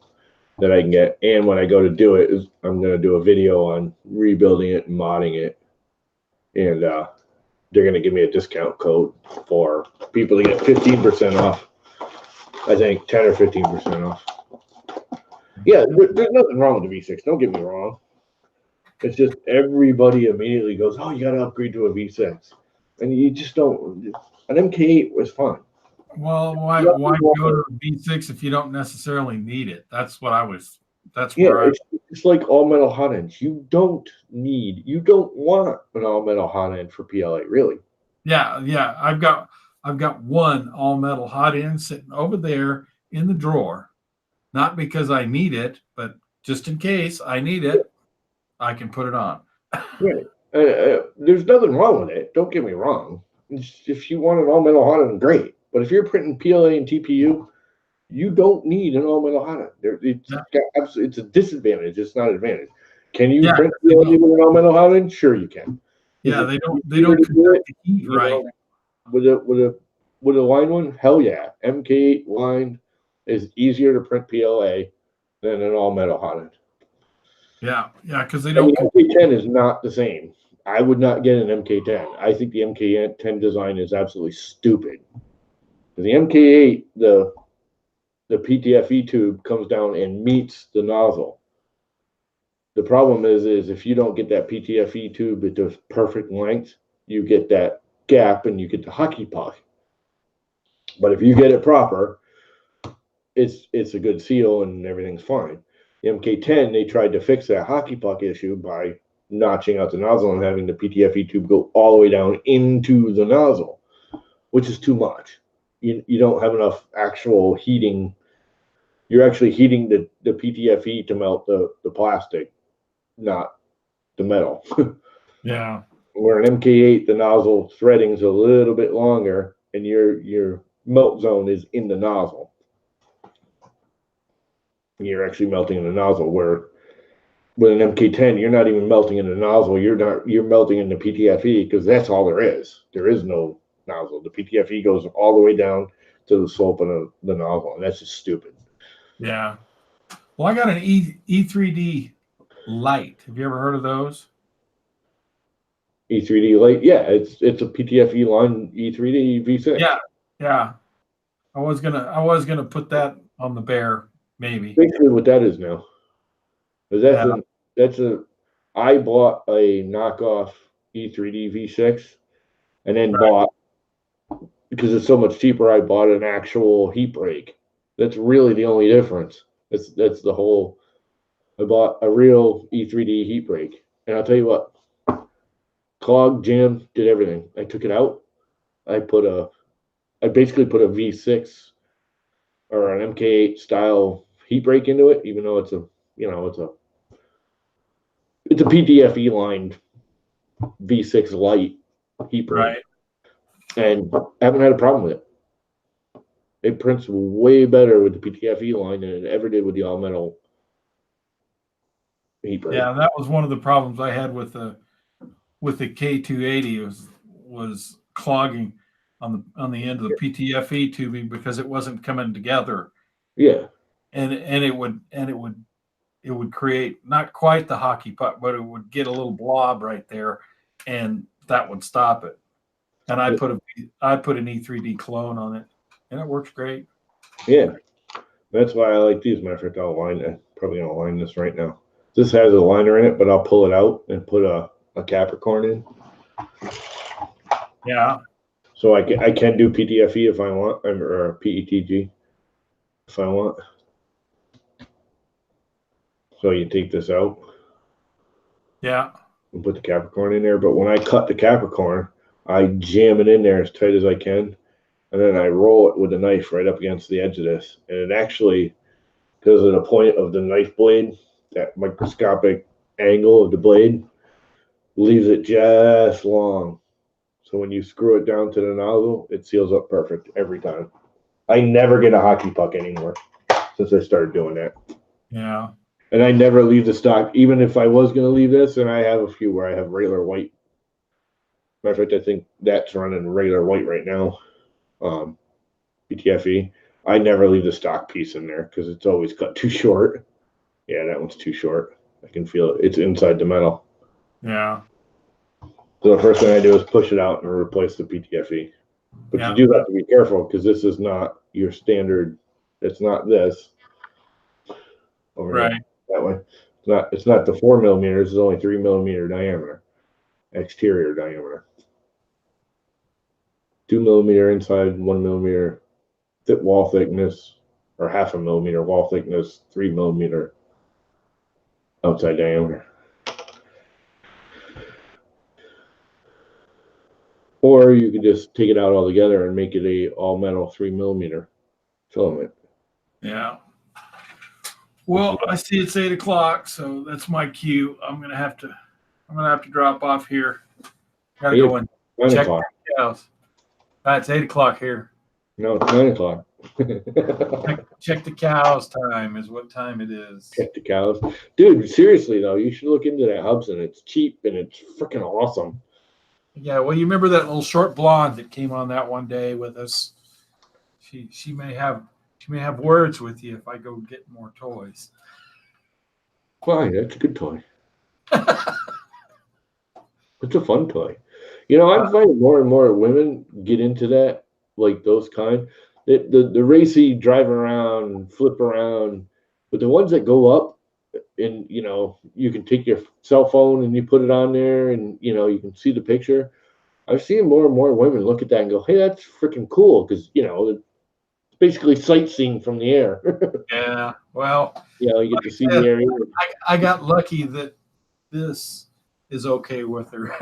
[SPEAKER 1] that I can get. And when I go to do it, I'm going to do a video on rebuilding it and modding it. And they're going to give me a discount code for people to get 15% off. I think 10 or 15% off. Yeah, there's nothing wrong with the V6. Don't get me wrong. It's just everybody immediately goes, "Oh, you got to upgrade to a V6," and you just don't. An MK8 was fine.
[SPEAKER 2] Well, why go to V6 if you don't necessarily need it? That's what I was. That's where
[SPEAKER 1] it's like all metal hot ends. You don't want an all metal hot end for PLA, really.
[SPEAKER 2] Yeah. I've got one all metal hot end sitting over there in the drawer, not because I need it, but just in case I need it, I can put it on.
[SPEAKER 1] Right. There's nothing wrong with it. Don't get me wrong. If you want an all metal hot end, great. But if you're printing PLA and TPU, you don't need an all metal hot end. It's a disadvantage. It's not an advantage. Can you print PLA with an all metal hot end? Sure, you can.
[SPEAKER 2] Yeah, they don't conduct the heat right.
[SPEAKER 1] With a line one, hell yeah. MK8 line is easier to print PLA than an all metal hot end.
[SPEAKER 2] Yeah, because they don't.
[SPEAKER 1] MK10 is not the same. I would not get an MK10. I think the MK10 design is absolutely stupid. The MK8, the PTFE tube comes down and meets the nozzle. The problem is if you don't get that PTFE tube at the perfect length, you get that gap and you get the hockey puck. But if you get it proper, it's a good seal and everything's fine. The MK10, they tried to fix that hockey puck issue by notching out the nozzle and having the PTFE tube go all the way down into the nozzle, which is too much. You don't have enough actual heating. You're actually heating the PTFE to melt the plastic, not the metal.
[SPEAKER 2] Yeah.
[SPEAKER 1] Where an MK8, the nozzle threading is a little bit longer, and your melt zone is in the nozzle. You're actually melting in the nozzle. Where with an MK10, you're not even melting in the nozzle. You're melting in the PTFE because that's all there is. There is no nozzle. The PTFE goes all the way down to the slope of the nozzle, and that's just stupid.
[SPEAKER 2] Yeah. Well, I got an E3D light. Have you ever heard of those?
[SPEAKER 1] E3D light, yeah, it's a PTFE line E3D V6.
[SPEAKER 2] Yeah. I was gonna put that on the Bear, maybe.
[SPEAKER 1] Basically, what that is now, because I bought a knockoff E3D V6, and then bought, because it's so much cheaper, I bought an actual heat break. That's really the only difference. That's the whole. I bought a real E3D heat break, and I'll tell you what, clogged, jammed, did everything. I took it out. I basically put a V6 or an MK8 style heat break into it, even though it's a PTFE lined V6 light heat break.
[SPEAKER 2] Right.
[SPEAKER 1] And I haven't had a problem with it. It prints way better with the PTFE line than it ever did with the all metal heat break.
[SPEAKER 2] Yeah, that was one of the problems I had with the K280 was clogging on the end of the PTFE tubing because it wasn't coming together.
[SPEAKER 1] Yeah.
[SPEAKER 2] And it would create not quite the hockey puck, but it would get a little blob right there, and that would stop it. And I put an E3D clone on it, and it works great.
[SPEAKER 1] Yeah, that's why I like these. Matter of fact, I'm probably gonna line this right now. This has a liner in it, but I'll pull it out and put a Capricorn in.
[SPEAKER 2] Yeah.
[SPEAKER 1] So I can do PTFE if I want, or PETG if I want. So you take this out.
[SPEAKER 2] Yeah.
[SPEAKER 1] And put the Capricorn in there. But when I cut the Capricorn, I jam it in there as tight as I can. And then I roll it with a knife right up against the edge of this. And it actually, because of the point of the knife blade, that microscopic angle of the blade, leaves it just long. So when you screw it down to the nozzle, it seals up perfect every time. I never get a hockey puck anymore since I started doing that.
[SPEAKER 2] Yeah.
[SPEAKER 1] And I never leave the stock, even if I was going to leave this, and I have a few where I have regular white. Matter of fact, I think that's running regular white right now. PTFE. I never leave the stock piece in there because it's always cut too short. Yeah, that one's too short. I can feel it. It's inside the metal.
[SPEAKER 2] Yeah.
[SPEAKER 1] So the first thing I do is push it out and replace the PTFE. But you do have to be careful because this is not your standard It's not this. Over
[SPEAKER 2] Right.
[SPEAKER 1] here, that way. It's not the 4 millimeters. It's only 3 millimeter diameter, exterior diameter. 2 millimeter inside, 1 millimeter thick wall thickness, or half a millimeter wall thickness, 3 millimeter outside diameter. Or you could just take it out altogether and make it a all metal 3 millimeter filament.
[SPEAKER 2] Yeah. Well, I see it's 8 o'clock, so that's my cue. I'm gonna have to drop off here. Gotta go and
[SPEAKER 1] 9
[SPEAKER 2] check
[SPEAKER 1] o'clock.
[SPEAKER 2] the cows. It's 8 o'clock here.
[SPEAKER 1] No, it's 9 o'clock.
[SPEAKER 2] Check the cows time is what time it is.
[SPEAKER 1] Check the cows. Dude, seriously though, you should look into that Hubson. It's cheap and it's freaking awesome.
[SPEAKER 2] Yeah, well, you remember that little short blonde that came on that one day with us? She may have words with you if I go get more toys.
[SPEAKER 1] Fine, that's a good toy. It's a fun toy. You know, I'm finding more and more women get into that, like those kind. The racy drive around, flip around, but the ones that go up and you know, you can take your cell phone and you put it on there and you know, you can see the picture. I've seen more and more women look at that and go, hey, that's freaking cool because you know, it's basically sightseeing from the air.
[SPEAKER 2] Yeah, well,
[SPEAKER 1] You know, you get to see the area.
[SPEAKER 2] I got lucky that this is okay with her.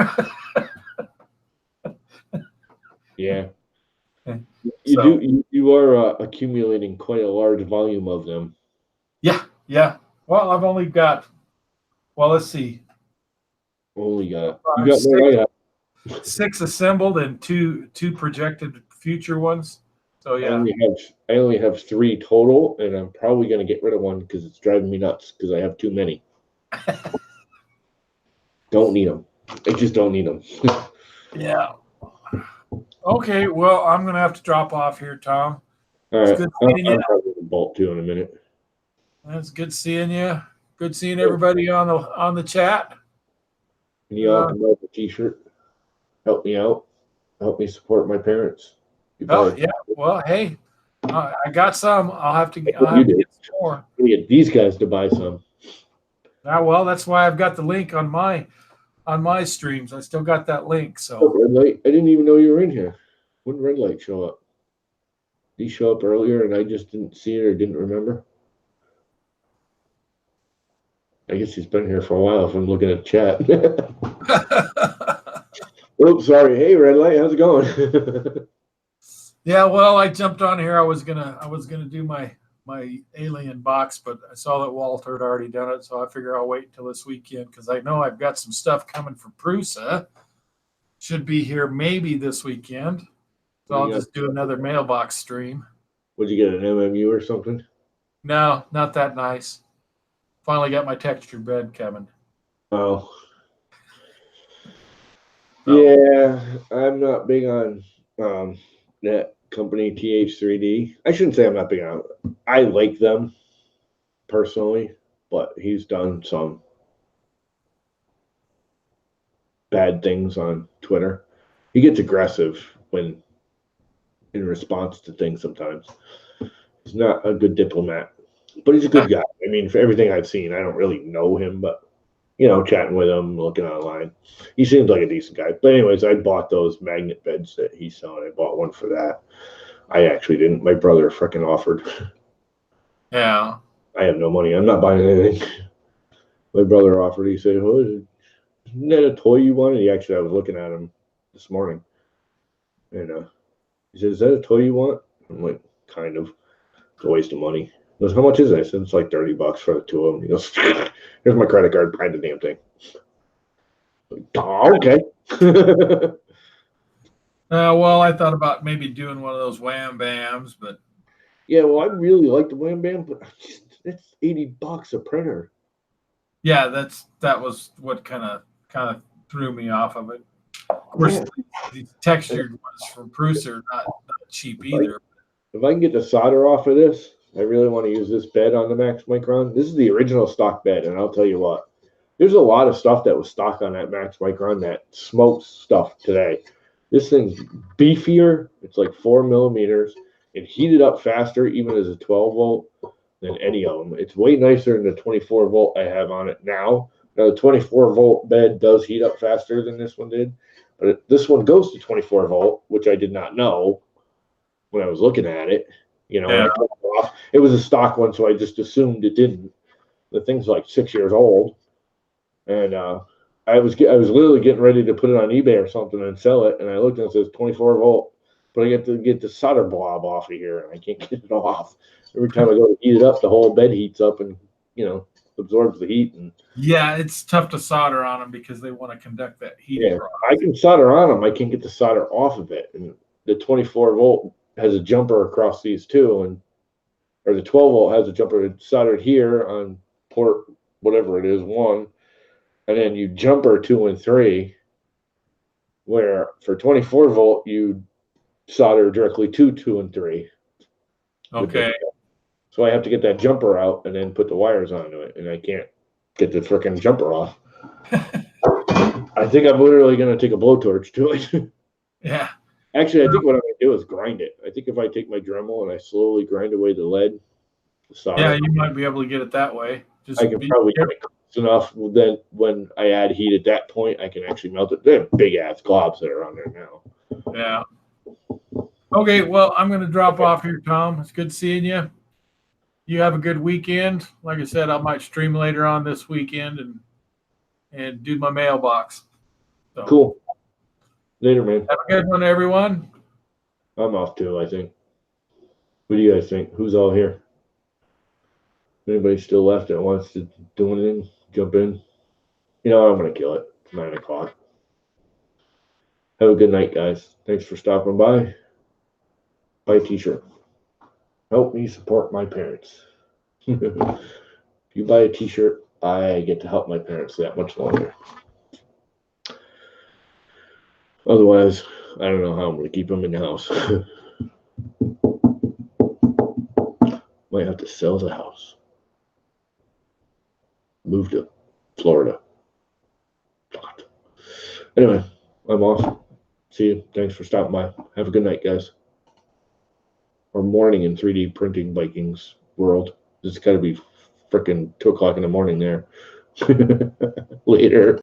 [SPEAKER 1] Yeah.
[SPEAKER 2] Okay.
[SPEAKER 1] You are accumulating quite a large volume of them.
[SPEAKER 2] Yeah. Well, I've only got. Well, let's see.
[SPEAKER 1] Only got you got
[SPEAKER 2] Six.
[SPEAKER 1] more. I got.
[SPEAKER 2] 6 assembled and two projected future ones. So
[SPEAKER 1] I
[SPEAKER 2] yeah.
[SPEAKER 1] only have 3 total, and I'm probably gonna get rid of one because it's driving me nuts because I have too many. Don't need them. I just don't need them.
[SPEAKER 2] Yeah. Okay. Well, I'm gonna have to drop off here, Tom.
[SPEAKER 1] All
[SPEAKER 2] It's
[SPEAKER 1] right,
[SPEAKER 2] good seeing you.
[SPEAKER 1] I'm probably gonna bolt too in a minute.
[SPEAKER 2] It's good seeing you. Good seeing everybody on the chat.
[SPEAKER 1] Can you all come out with a T-shirt? Help me out. Help me support my parents.
[SPEAKER 2] Oh yeah. Well, hey, I got some. I'll have to get some more.
[SPEAKER 1] I'm gonna get these guys to buy some.
[SPEAKER 2] Well, that's why I've got the link on my streams. I still got that link.
[SPEAKER 1] Oh,
[SPEAKER 2] So
[SPEAKER 1] red light! I didn't even know you were in here. When did red light show up? Did he show up earlier and I just didn't see it or didn't remember? I guess he's been here for a while if I'm looking at chat. Oops, sorry. Hey, red light, how's it going?
[SPEAKER 2] yeah, well, I jumped on here. I was gonna do my alien box, but I saw that Walter had already done it, so I figure I'll wait until this weekend because I know I've got some stuff coming for Prusa. Should be here maybe this weekend. So I'll just do another mailbox stream.
[SPEAKER 1] Would you get an MMU or something?
[SPEAKER 2] No, not that nice. Finally got my texture bed coming.
[SPEAKER 1] Oh.
[SPEAKER 2] So,
[SPEAKER 1] yeah, I'm not big on that company TH3D. I shouldn't say I'm not big on it. I like them personally, but he's done some bad things on Twitter. He gets aggressive when in response to things sometimes. He's not a good diplomat, but he's a good guy. I mean, for everything I've seen, I don't really know him, but you know, chatting with him, looking online, he seems like a decent guy. But anyways, I bought those magnet beds that he's selling. I bought one for that. I actually didn't. My brother freaking offered.
[SPEAKER 2] yeah.
[SPEAKER 1] I have no money. I'm not buying anything. My brother offered. He said, "Oh, isn't that a toy you wanted?" I was looking at him this morning, and he said, "Is that a toy you want?" I'm like, "Kind of. It's a waste of money." He goes, "How much is it?" I said, "It's like $30 for the 2 of them." He goes, "Here's my credit card. Buy the damn thing." Like, oh, okay.
[SPEAKER 2] Well, I thought about maybe doing one of those wham bams, but
[SPEAKER 1] yeah, well, I really like the Wham Bam, but it's $80 a printer.
[SPEAKER 2] yeah, that was what kind of threw me off of it. Of course, these textured ones from Prusa are not cheap either.
[SPEAKER 1] If I can get the solder off of this, I really want to use this bed on the Max Micron. This is the original stock bed, and I'll tell you what, there's a lot of stuff that was stock on that Max Micron that smokes stuff today. This thing's beefier. It's like 4 millimeters. it heated up faster, even as a 12 volt, than any of them. It's way nicer than the 24 volt I have on it now. Now, the 24 volt bed does heat up faster than this one did, but this one goes to 24 volt, which I did not know when I was looking at it. You know,
[SPEAKER 2] Yeah.
[SPEAKER 1] it was a stock one, so I just assumed it didn't. The thing's like 6 years old, and I was literally getting ready to put it on eBay or something and sell it, and I looked and it says 24 volt, but I get to get the solder blob off of here, and I can't get it off. Every time I go to heat it up, the whole bed heats up and absorbs the heat. And
[SPEAKER 2] Yeah, it's tough to solder on them because they want to conduct that heat across.
[SPEAKER 1] I can solder on them. I can't get the solder off of it. And the 24 volt has a jumper across these two, or the 12 volt has a jumper soldered here on port whatever it is, 1, and then you jumper 2 and 3, where for 24 volt you solder directly to 2 and 3.
[SPEAKER 2] Okay.
[SPEAKER 1] So I have to get that jumper out and then put the wires onto it, and I can't get the freaking jumper off. I think I'm literally going to take a blowtorch to it.
[SPEAKER 2] Yeah.
[SPEAKER 1] Actually, I think what I'm going to do is grind it. I think if I take my Dremel and I slowly grind away the lead, the solder,
[SPEAKER 2] Yeah, you might be able to get it that way. Just
[SPEAKER 1] I can probably get it close enough. Then when I add heat at that point, I can actually melt it. They're big ass globs that are on there now.
[SPEAKER 2] Yeah. Okay, well, I'm going to drop off here, Tom. It's good seeing you. You have a good weekend. Like I said, I might stream later on this weekend and do my mailbox. So,
[SPEAKER 1] Cool. Later, man.
[SPEAKER 2] have a good one, everyone.
[SPEAKER 1] I'm off too, I think. What do you guys think? Who's all here? Anybody still left that wants to do anything? Jump in? I'm going to kill it. It's 9 o'clock. Have a good night, guys. Thanks for stopping by. Buy a t-shirt. Help me support my parents. If you buy a t-shirt, I get to help my parents that much longer. Otherwise, I don't know how I'm going to keep them in the house. Might have to sell the house. Move to Florida. Anyway, I'm off. See you. Thanks for stopping by. Have a good night, guys. Or morning in 3D printing Vikings world. It's got to be freaking 2 o'clock in the morning there. Later.